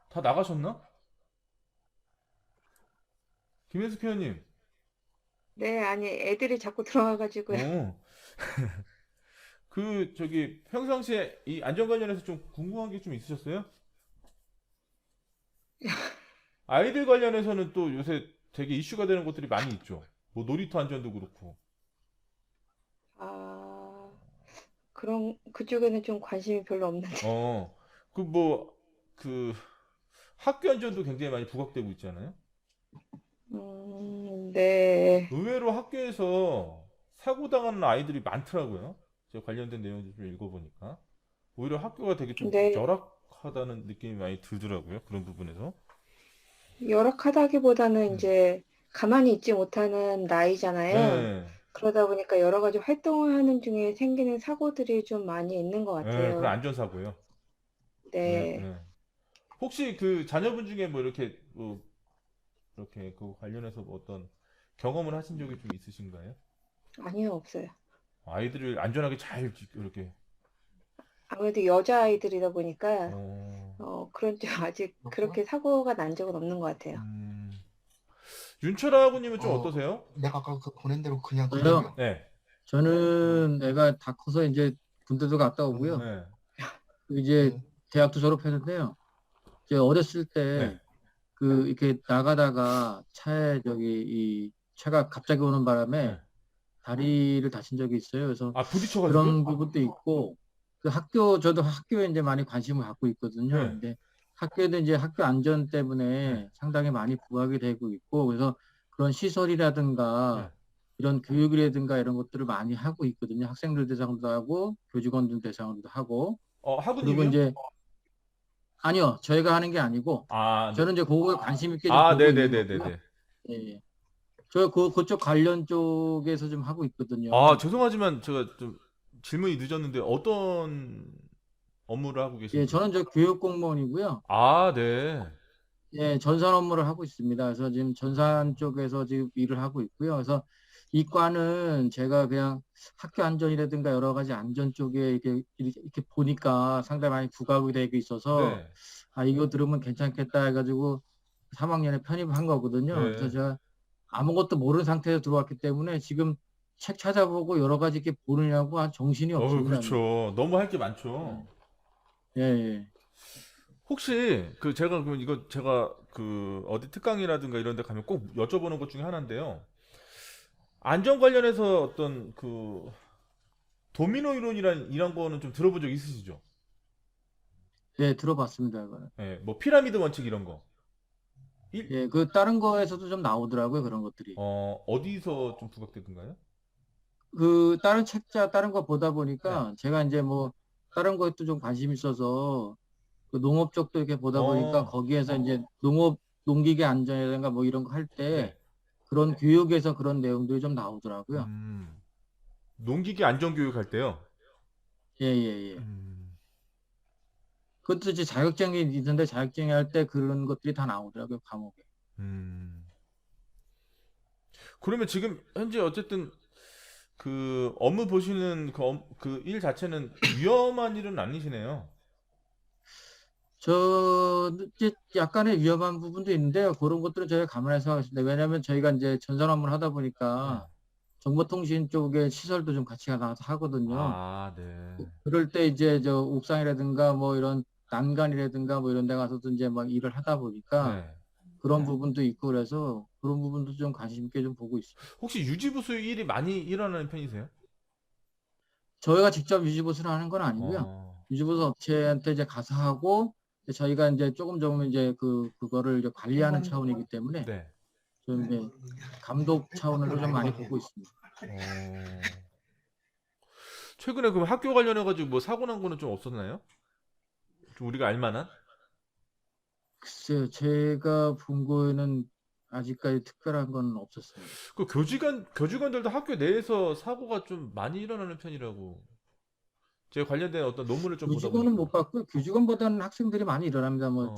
다 나가셨나? 김혜숙 회원님. 네, 아니 애들이 자꾸 들어와가지고요. 저기 평상시에 이 안전 관련해서 좀 궁금한 게 좀 있으셨어요? 아이들 관련해서는 또 요새 되게 이슈가 되는 것들이 많이 있죠. 뭐 놀이터 안전도 그렇고. 아, 그쪽에는 좀 관심이 별로 없는데. 어, 그 학교 안전도 굉장히 많이 부각되고 있잖아요. 네. 의외로 학교에서 사고 당하는 아이들이 많더라고요. 제가 관련된 내용들을 읽어보니까 오히려 학교가 되게 좀 네. 열악하다는 느낌이 많이 들더라고요. 그런 부분에서. 열악하다기보다는 음. 이제 가만히 있지 못하는 나이잖아요. 네, 그러다 보니까 여러 가지 활동을 하는 중에 생기는 사고들이 좀 많이 있는 것 네, 그런 같아요. 안전사고요. 네, 네. 네. 혹시 그 자녀분 중에 뭐 이렇게 이렇게 그 관련해서 뭐 어떤 경험을 하신 적이 좀 있으신가요? 아니요, 없어요. 아이들을 안전하게 잘 이렇게. 아무래도 여자아이들이다 보니까, 어, 그런 쪽 아직 그렇게 사고가 난 적은 없는 것 같아요. 윤철아군님은 좀 어, 어떠세요? 내가 아까 그 보낸 대로 그냥 저요? 그대로야. 네, 저는 애가 다 커서 이제 군대도 갔다 오고요. 네, 이제 응. 대학도 졸업했는데요. 이제 어렸을 네. 때 그 이렇게 나가다가 이 차가 갑자기 오는 바람에 네. 다리를 다친 적이 있어요. 그래서 아, 부딪혀가지고요? 그런 부분도 있고 저도 학교에 이제 많이 관심을 갖고 있거든요. 네, 근데 학교에도 이제 학교 안전 네, 때문에 상당히 많이 부각이 되고 있고 그래서 그런 네. 시설이라든가 이런 교육이라든가 이런 것들을 많이 하고 있거든요. 학생들 대상으로도 하고 교직원들 대상으로도 하고 그리고 하구님이요? 이제 아니요, 저희가 하는 게 아니고 아, 네. 저는 이제 그거에 관심 있게 좀 아, 보고 있는 거고요. 네네네네네. 예, 예. 그쪽 관련 쪽에서 좀 하고 아, 있거든요. 죄송하지만 제가 좀 질문이 늦었는데 어떤 업무를 하고 예, 계신지. 저는 저 교육 공무원이고요. 아, 네. 예, 전산 업무를 하고 있습니다. 그래서 지금 전산 쪽에서 지금 일을 하고 있고요. 그래서 이 과는 제가 그냥 학교 안전이라든가 여러 가지 안전 쪽에 이렇게 보니까 상당히 많이 부각이 되고 있어서 네. 아, 이거 들으면 괜찮겠다 해가지고 3학년에 편입한 거거든요. 그래서 네. 제가 아무것도 모르는 상태에서 들어왔기 때문에 지금 책 찾아보고 여러 가지 이렇게 보느냐고 한 정신이 없습니다. 그냥. 그렇죠. 너무 할 게 많죠. 예, 예. 예. 혹시 제가 그럼 이거 제가 그 어디 특강이라든가 이런 데 가면 꼭 여쭤보는 것 중에 하나인데요. 안전 관련해서 어떤 그 도미노 이런 거는 좀 들어본 적 있으시죠? 예, 들어봤습니다. 그거는. 예, 뭐 피라미드 원칙 이런 거. 일, 예, 그 다른 거에서도 좀 나오더라고요. 그런 것들이. 어디서 좀 부각되던가요? 그 다른 거 보다 네. 보니까 제가 이제 뭐 다른 것도 좀 관심 있어서 그 농업 쪽도 이렇게 보다 보니까 어, 거기에서 이제 농기계 안전이라든가 뭐 이런 거 할 때 네. 그런 교육에서 그런 내용들이 좀 나오더라고요. 농기계 안전교육 할 때요. 예, 예, 예. 음, 그것도 이제 자격증이 있는데 자격증이 할 때 그런 것들이 다 나오더라고요, 과목에. 음. 그러면 지금 현재 어쨌든 그 업무 보시는 그 일 자체는 위험한 일은 아니시네요. 이제 약간의 위험한 부분도 있는데요. 그런 것들은 저희가 감안해서 하겠습니다. 왜냐하면 저희가 이제 전산 업무를 하다 네. 보니까 정보통신 쪽의 시설도 좀 같이 나가서 하거든요. 아, 네. 그럴 때 이제 저 옥상이라든가 뭐 이런 난간이라든가 뭐 이런 데 가서도 이제 막 일을 하다 보니까 네. 그런 부분도 있고 그래서 그런 부분도 좀 관심 있게 좀 보고 있습니다. 혹시 유지보수 일이 많이 일어나는 편이세요? 저희가 직접 유지보수를 하는 건 아니고요. 어, 유지보수 업체한테 이제 가서 하고 저희가 이제 조금 이제 그거를 이제 관리하는 차원이기 때문에 네. 좀 이제 감독 차원으로 좀 많이 보고 있습니다. 어, 최근에 그럼 학교 관련해가지고 뭐 사고 난 거는 좀 없었나요? 좀 우리가 알만한? 글쎄요, 제가 본 거에는 아직까지 특별한 건 없었어요. 그 교직원들도 학교 내에서 사고가 좀 많이 일어나는 편이라고 제 관련된 어떤 논문을 좀 보다 교직원은 보니까. 못 봤고 교직원보다는 학생들이 많이 일어납니다. 어,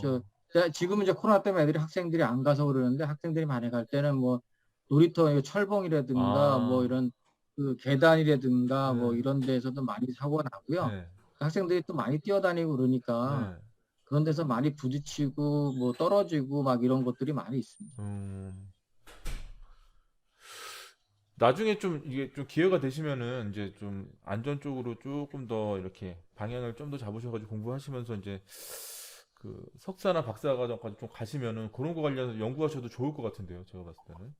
지금은 이제 코로나 때문에 애들이 학생들이 안 가서 그러는데 학생들이 많이 갈 때는 뭐 놀이터 이거 철봉이라든가 뭐 아, 이런 그 계단이라든가 뭐 네, 이런 데서도 많이 사고가 나고요. 네, 학생들이 또 많이 뛰어다니고 그러니까 네. 그런 데서 많이 부딪히고 뭐 떨어지고 막 이런 것들이 많이 있습니다. 음, 나중에 좀 이게 좀 기회가 되시면은 이제 좀 안전 쪽으로 조금 더 이렇게 방향을 좀 더 잡으셔가지고 공부하시면서 이제 그 석사나 박사 과정까지 좀 가시면은 그런 거 관련해서 연구하셔도 좋을 것 같은데요. 제가 봤을 때는.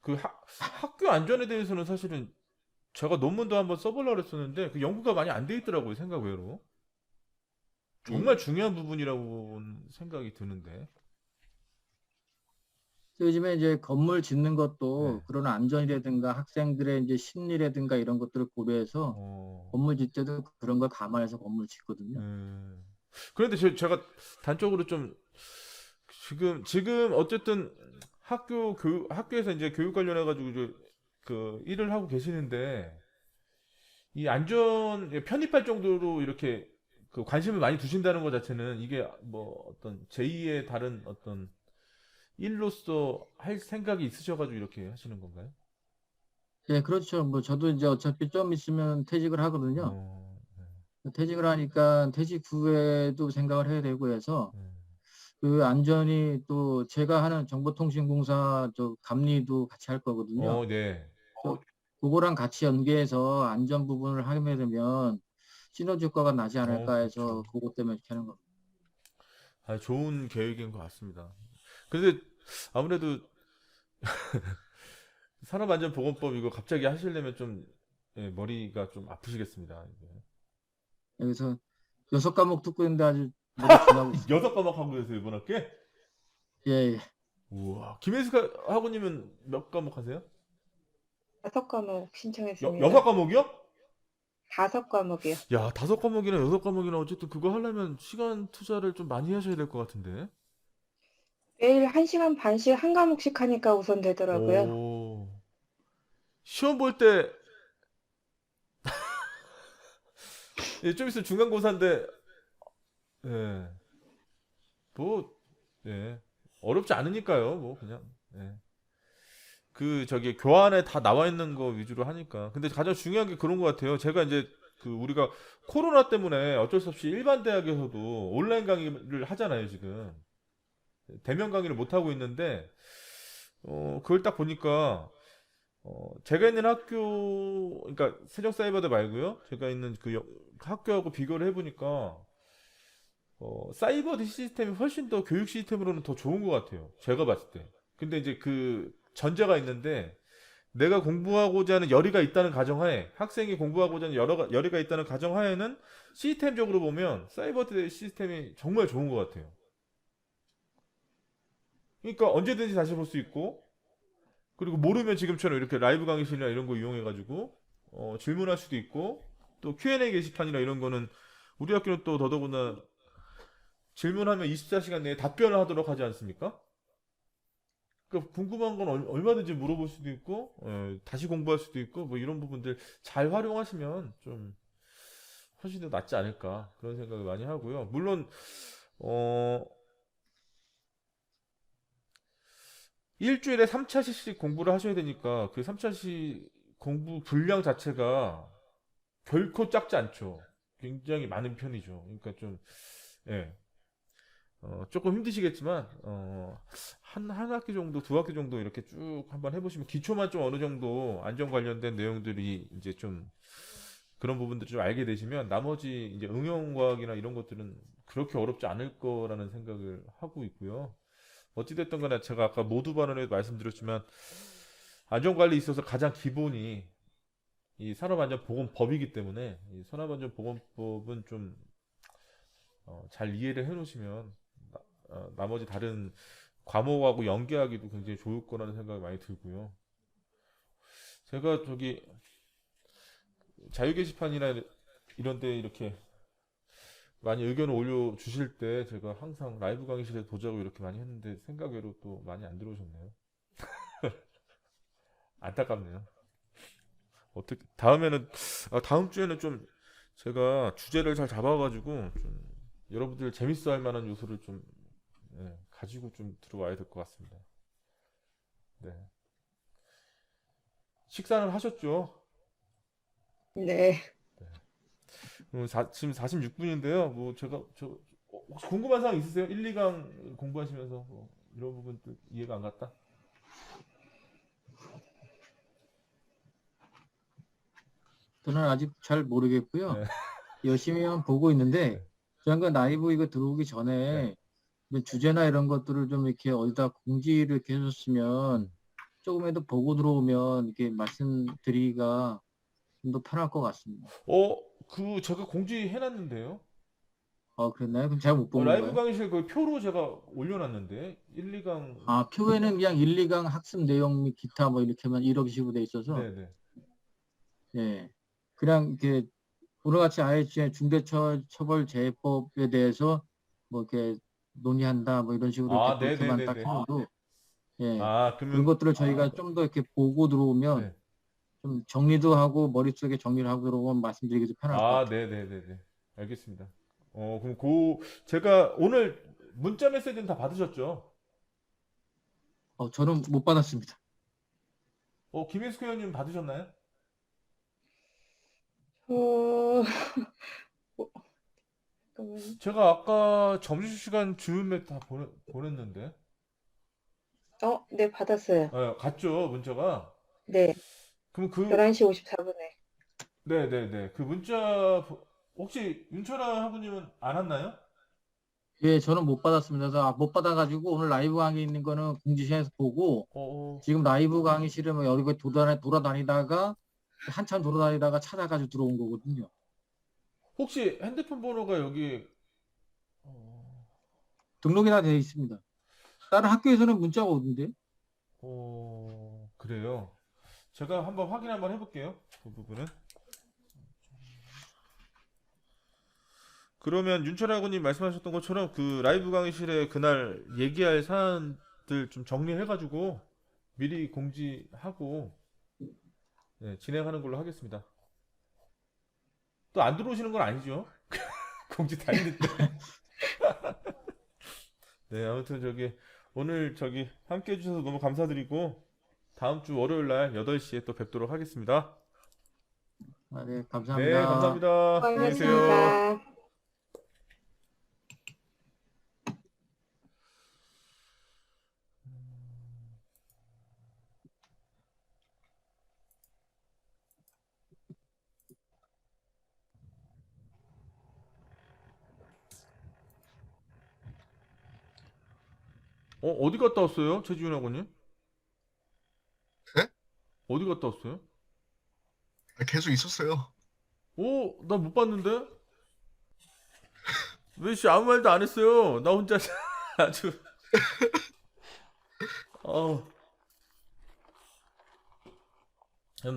그 학교 안전에 대해서는 사실은 제가 논문도 한번 써보려고 그랬었는데 그 연구가 많이 안 돼 있더라고요. 생각 외로. 정말 중요한 부분이라고 생각이 드는데. 요즘에 이제 건물 짓는 것도 네. 그런 안전이라든가 학생들의 이제 심리라든가 이런 것들을 고려해서 어, 건물 짓 때도 그런 걸 감안해서 건물 짓거든요. 그런데 제가 단적으로 좀 지금 어쨌든 학교에서 이제 교육 관련해 가지고 이제 그 일을 하고 계시는데 이 안전 편입할 정도로 이렇게 그 관심을 많이 두신다는 것 자체는 이게 뭐 어떤 제2의 다른 어떤 일로서 할 생각이 있으셔가지고 이렇게 하시는 건가요? 예, 그렇죠. 뭐 저도 이제 어차피 좀 있으면 퇴직을 하거든요. 어, 퇴직을 하니까 퇴직 후에도 생각을 해야 되고 해서 네. 그 안전이 또 제가 하는 정보통신공사 저 감리도 같이 할 거거든요. 네. 또 그거랑 같이 연계해서 안전 부분을 하게 되면 시너지 효과가 나지 않을까 해서 그렇죠. 그것 때문에 이렇게 하는 겁니다. 아, 좋은 계획인 것 같습니다. 근데 아무래도 산업안전보건법 이거 갑자기 하시려면 좀 예, 머리가 좀 아프시겠습니다. 이게. 여기서 6과목 듣고 있는데 아주 머리 지나고 있어요. 6과목 하고 계세요, 이번 학기에? 예, 예. 우와. 김혜수 학우님은 몇 과목 하세요? 5과목 신청했습니다. 6과목이요? 5과목이요. 야, 5과목이나 6과목이나 어쨌든 그거 하려면 시간 투자를 좀 많이 하셔야 될 것 같은데. 매일 1시간 반씩 한 과목씩 하니까 우선 되더라고요. 오. 시험 볼 때, 예, 좀 있으면 중간고사인데, 예, 뭐, 예, 어렵지 않으니까요, 뭐, 그냥, 예. 교안에 다 나와 있는 거 위주로 하니까. 근데 가장 중요한 게 그런 것 같아요. 제가 이제, 우리가 코로나 때문에 어쩔 수 없이 일반 대학에서도 온라인 강의를 하잖아요, 지금. 대면 강의를 못 하고 있는데, 그걸 딱 보니까, 제가 있는 학교, 그러니까 세종사이버대 말고요. 제가 있는 학교하고 비교를 해보니까, 사이버 시스템이 훨씬 더 교육 시스템으로는 더 좋은 것 같아요. 제가 봤을 때. 근데 이제 그 전제가 있는데, 내가 공부하고자 하는 열의가 있다는 가정하에, 학생이 공부하고자 하는 열의가 있다는 가정하에는 시스템적으로 보면 사이버 시스템이 정말 좋은 것 같아요. 그러니까 언제든지 다시 볼 수 있고, 그리고 모르면 지금처럼 이렇게 라이브 강의실이나 이런 거 이용해가지고 질문할 수도 있고 또 Q&A 게시판이나 이런 거는 우리 학교는 또 더더구나 질문하면 24시간 내에 답변을 하도록 하지 않습니까? 그러니까 궁금한 건 얼마든지 물어볼 수도 있고 다시 공부할 수도 있고 뭐 이런 부분들 잘 활용하시면 좀 훨씬 더 낫지 않을까 그런 생각을 많이 하고요. 물론 어, 일주일에 3차시씩 공부를 하셔야 되니까 그 3차시 공부 분량 자체가 결코 작지 않죠. 굉장히 많은 편이죠. 그러니까 좀, 예, 조금 힘드시겠지만, 한 학기 정도, 2학기 정도 이렇게 쭉 한번 해보시면 기초만 좀 어느 정도 안전 관련된 내용들이 이제 좀 그런 부분들을 좀 알게 되시면 나머지 이제 응용과학이나 이런 것들은 그렇게 어렵지 않을 거라는 생각을 하고 있고요. 어찌됐든 간에 제가 아까 모두 발언에도 말씀드렸지만 안전관리에 있어서 가장 기본이 이 산업안전보건법이기 때문에 이 산업안전보건법은 좀 잘 이해를 해놓으시면 나머지 다른 과목하고 연계하기도 굉장히 좋을 거라는 생각이 많이 들고요. 제가 자유 게시판이나 이런 데 이렇게 많이 의견을 올려주실 때 제가 항상 라이브 강의실에 보자고 이렇게 많이 했는데 생각외로 또 많이 안 들어오셨네요. 안타깝네요. 어떻게 다음 주에는 좀 제가 주제를 잘 잡아가지고 좀 여러분들 재밌어 할 만한 요소를 좀 가지고 좀 들어와야 될 것 같습니다. 네. 식사는 하셨죠? 네. 지금 46분인데요. 뭐 혹시 궁금한 사항 있으세요? 1, 2강 공부하시면서 뭐 이런 부분들 이해가 안 갔다? 저는 아직 잘 모르겠고요. 네. 열심히만 보고 있는데 저는 그 라이브 이거 들어오기 네. 전에 주제나 이런 것들을 좀 이렇게 어디다 공지를 이렇게 해줬으면 조금이라도 보고 들어오면 이렇게 말씀드리기가 좀 더 편할 것 같습니다. 그 제가 공지해놨는데요. 그랬나요? 그럼 제가 못 본 라이브 건가요? 강의실 그 표로 제가 올려놨는데 1, 2강. 표에는 그냥 1, 2강 학습 내용 및 기타 뭐 이렇게만 이렇게 식으로 돼 있어서 네네. 예. 그냥 이렇게 오늘같이 아예 중대처벌제법에 대해서 뭐 이렇게 논의한다 뭐 이런 식으로 이렇게 그렇게만 딱 네네네네. 해놓도 예. 그런 그러면 것들을 저희가 좀 더 이렇게 보고 들어오면 네. 좀 정리도 하고 머릿속에 정리를 하고 들어오면 말씀드리기도 편할 것 같아요. 네네네네. 알겠습니다. 그럼 제가 오늘 문자 메시지는 다 받으셨죠? 저는 못 받았습니다. 김혜숙 의원님 받으셨나요? 어, 잠깐만요. 제가 아까 점심시간 즈음에 다 보냈는데. 네, 받았어요. 갔죠, 문자가? 네, 그럼 11시 54분에. 네네네. 그 문자, 혹시 윤철아 학우님은 안 왔나요? 예, 저는 못 받았습니다. 그래서 못 받아가지고 오늘 라이브 강의 있는 거는 공지실에서 보고 지금 라이브 강의실에 뭐 여기 돌아다니다가 한참 돌아다니다가 찾아가지고 들어온 거거든요. 혹시 핸드폰 번호가 여기, 등록이 다 되어 있습니다. 다른 학교에서는 문자가 오던데. 그래요. 제가 한번 확인 한번 해볼게요. 그 부분은. 그러면 윤철 학우님 말씀하셨던 것처럼 그 라이브 강의실에 그날 얘기할 사안들 좀 정리해가지고 미리 공지하고 진행하는 걸로 하겠습니다. 또 안 들어오시는 건 아니죠? 공지 다 했는데. 네, 아무튼 오늘 함께 해주셔서 너무 감사드리고 다음 주 월요일 날 8시에 또 뵙도록 하겠습니다. 네, 네, 감사합니다. 감사합니다. 안녕히 계세요. 수고하셨습니다. 어디 갔다 왔어요? 최지훈 학우님? 네? 어디 갔다 왔어요? 계속 있었어요. 나 못 봤는데? 왜 아무 말도 안 했어요? 나 혼자 아주 어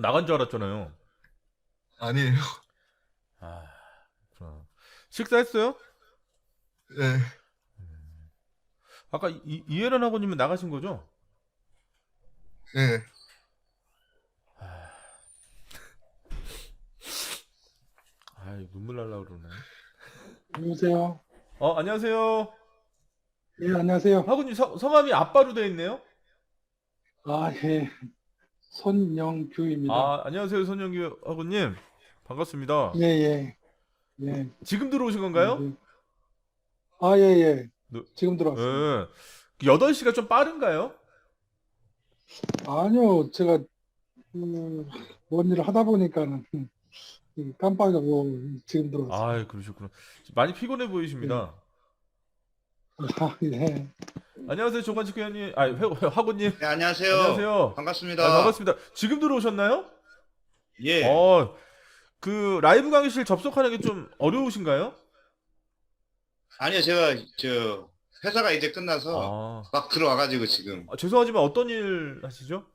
나간 줄 알았잖아요. 아니에요. 그렇구나. 식사했어요? 네. 아까 이혜란 학우님은 나가신 거죠? 네. 눈물 날라 그러네. 안녕하세요. 안녕하세요. 예, 안녕하세요. 학우님 성함이 아빠로 되어 있네요? 예. 손영규입니다. 안녕하세요. 손영규 학우님. 반갑습니다. 예, 예. 예. 지금 들어오신 건가요? 예, 예. 네. 지금 들어왔습니다. 8시가 좀 빠른가요? 아니요, 제가, 뭔 일을 하다 보니까는 깜빡하고 지금 들어왔습니다. 그러셨구나. 많이 피곤해 보이십니다. 예. 안녕하세요. 조관식 의원님. 학우님. 네, 안녕하세요. 안녕하세요. 반갑습니다. 반갑습니다. 지금 들어오셨나요? 예. 그 라이브 강의실 접속하는 게 좀 어려우신가요? 아니요, 제가 회사가 이제 끝나서 막 들어와가지고 지금 죄송하지만 어떤 일 하시죠?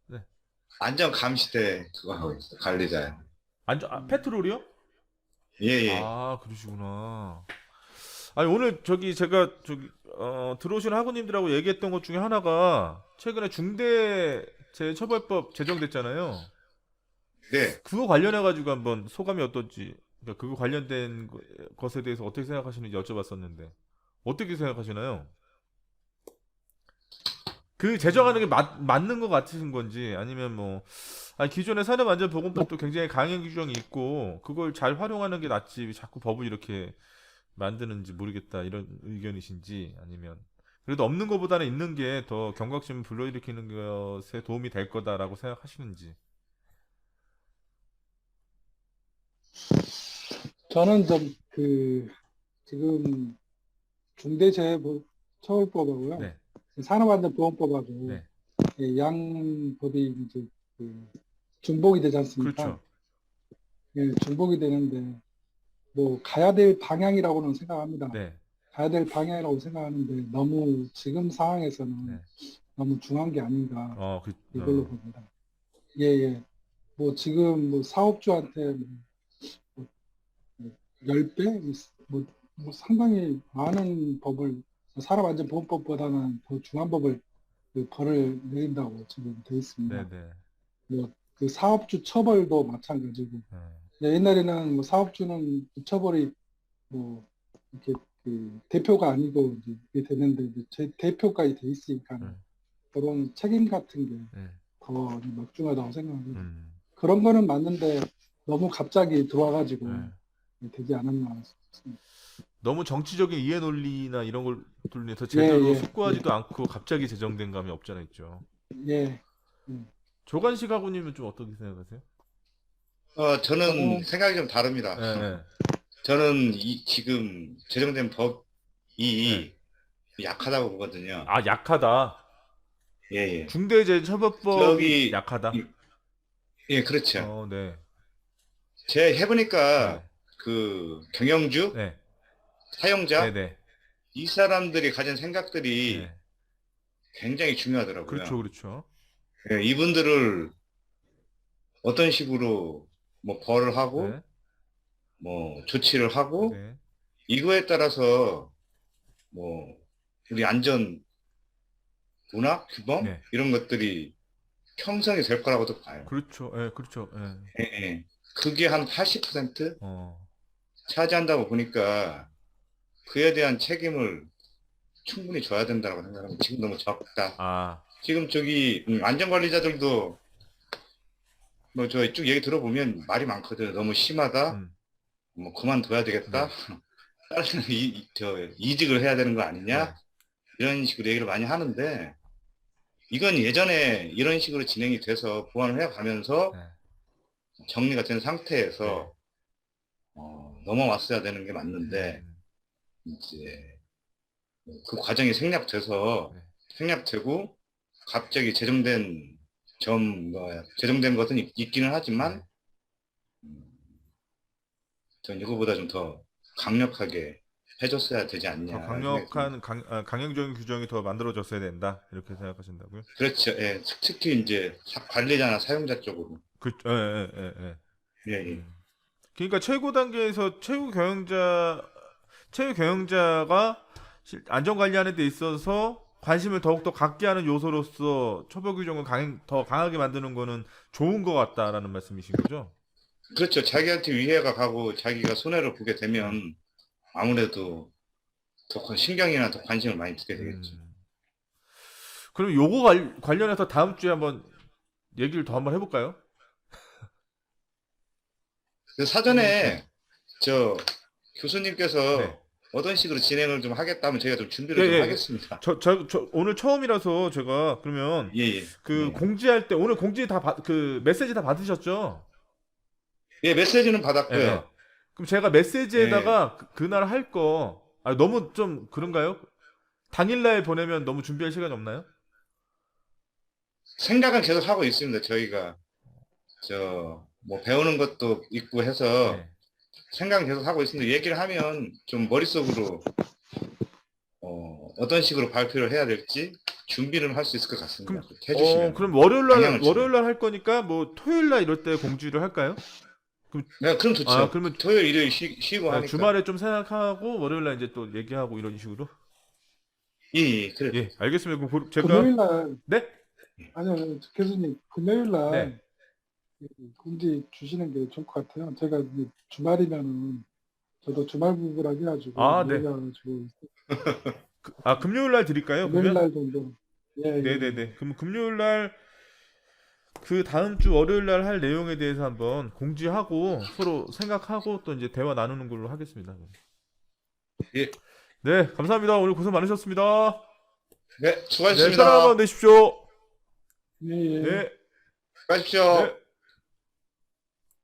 네. 안전 감시대 그거 하고 있어요. 관리자요. 페트롤이요? 예. 그러시구나. 오늘 제가 들어오신 학우님들하고 얘기했던 것 중에 하나가 최근에 중대재해처벌법 제정됐잖아요. 네. 그거 관련해가지고 한번 소감이 어떤지, 그러니까 그거 관련된 것에 대해서 어떻게 생각하시는지 여쭤봤었는데 어떻게 생각하시나요? 그 제정하는 게 맞는 것 같으신 건지 아니면 기존의 산업안전보건법도 굉장히 강행 규정이 있고 그걸 잘 활용하는 게 낫지 왜 자꾸 법을 이렇게 만드는지 모르겠다 이런 의견이신지 아니면 그래도 없는 것보다는 있는 게 더 경각심을 불러일으키는 것에 도움이 될 거다라고 생각하시는지. 저는 좀 지금 중대재해처벌법하고요. 네. 산업안전보건법하고 네. 양 법이 이제 중복이 되지 않습니까? 그렇죠. 예, 중복이 되는데 뭐 가야 될 방향이라고는 생각합니다. 네. 가야 될 방향이라고 생각하는데 너무 지금 상황에서는 네. 너무 중요한 게 아닌가 이걸로 어. 봅니다. 예. 뭐 지금 뭐 사업주한테 뭐 10배? 뭐 상당히 많은 법을 산업안전보건법보다는 더 중한 법을 벌을 내린다고 지금 돼 있습니다. 네네. 뭐 그 사업주 처벌도 마찬가지고 옛날에는 뭐 사업주는 처벌이 뭐 이렇게 대표가 아니고 이제 이게 되는데 이제 대표까지 돼 있으니까 그런 책임 같은 게 더 막중하다고 생각합니다. 그런 거는 맞는데 너무 갑자기 들어와가지고 되지 않았나 싶습니다. 너무 정치적인 이해 논리나 이런 걸 돌려서 제대로 예. 숙고하지도 않고 갑자기 제정된 감이 없잖아 있죠. 예. 조관식 하고님은 좀 어떻게 생각하세요? 저는 생각이 좀 다릅니다. 네. 저는 지금 제정된 법이 네. 약하다고 보거든요. 아, 약하다. 예. 중대재해처벌법이 약하다. 예, 그렇죠. 네. 제가 해보니까 네. 그 경영주, 네. 사용자, 네네. 이 사람들이 가진 생각들이 네. 굉장히 중요하더라고요. 그렇죠. 예, 이분들을 어떤 식으로 뭐 벌을 하고 네. 뭐 조치를 하고 네. 이거에 따라서 뭐 우리 안전 문화 규범 네. 이런 것들이 형성이 될 거라고도 봐요. 그렇죠. 그렇죠. 예. 그게 한 80% 어. 차지한다고 보니까 그에 대한 책임을 충분히 져야 된다고 생각합니다. 지금 너무 적다. 아, 지금 저기 안전관리자들도 뭐 저 쭉 얘기 들어보면 말이 많거든요. 너무 심하다. 뭐 그만둬야 되겠다. 다른 이직을 해야 되는 거 아니냐? 네. 이런 식으로 얘기를 많이 하는데 이건 예전에 이런 식으로 진행이 돼서 보완을 해가면서 네. 정리가 된 상태에서 넘어왔어야 되는 게 맞는데 이제 그 과정이 생략되고 갑자기 제정된 것은 있기는 하지만 전 이거보다 좀 더 강력하게 해줬어야 되지 않냐. 더 강력한 강행적인 규정이 더 만들어졌어야 된다. 이렇게 생각하신다고요? 그렇죠. 예. 특히 이제 관리자나 사용자 쪽으로. 예. 그러니까 최고 단계에서 최고 경영자가 안전 관리하는 데 있어서 관심을 더욱더 갖게 하는 요소로서 처벌 규정을 더 강하게 만드는 거는 좋은 것 같다라는 말씀이신 거죠? 그렇죠. 자기한테 위해가 가고 자기가 손해를 보게 되면 아무래도 더 신경이나 더 관심을 많이 두게 되겠죠. 그럼 요거 관련해서 다음 주에 한번 얘기를 더 한번 해볼까요? 사전에 저 교수님께서 네. 어떤 식으로 진행을 좀 하겠다면 저희가 좀 준비를 좀 하겠습니다. 저 오늘 처음이라서 제가 그러면 예. 공지할 때 오늘 공지 메시지 다 받으셨죠? 예, 메시지는 받았고요. 네. 그럼 제가 메시지에다가 그날 할 거 너무 좀 그런가요? 당일날 보내면 너무 준비할 시간이 없나요? 생각은 계속 하고 있습니다. 저희가 뭐 배우는 것도 있고 해서 생각은 계속 하고 있습니다. 얘기를 하면 좀 머릿속으로 어떤 식으로 발표를 해야 될지 준비를 할 수 있을 것 같습니다. 해주시면. 그럼 월요일날 할 거니까 뭐 토요일날 이럴 때 공지를 할까요? 네, 그럼 좋죠. 그러면 토요일, 일요일 쉬고 하니까. 주말에 좀 생각하고 월요일날 이제 또 얘기하고 이런 식으로. 그래. 예, 알겠습니다. 그럼 제가 금요일날 네? 아니요, 교수님 금요일날 네. 공지 주시는 게 좋을 것 같아요. 제가 이제 주말이면은 저도 주말 부부라 해가지고 네. 가지고 금요일날 드릴까요? 금요일날 정도. 네네네. 그럼 금요일날 그 다음 주 월요일날 할 내용에 대해서 한번 공지하고 서로 생각하고 또 이제 대화 나누는 걸로 하겠습니다. 예. 네, 감사합니다. 오늘 고생 많으셨습니다. 네, 수고하셨습니다. 네, 편안한 밤 되십시오. 예. 수고하십시오. 네.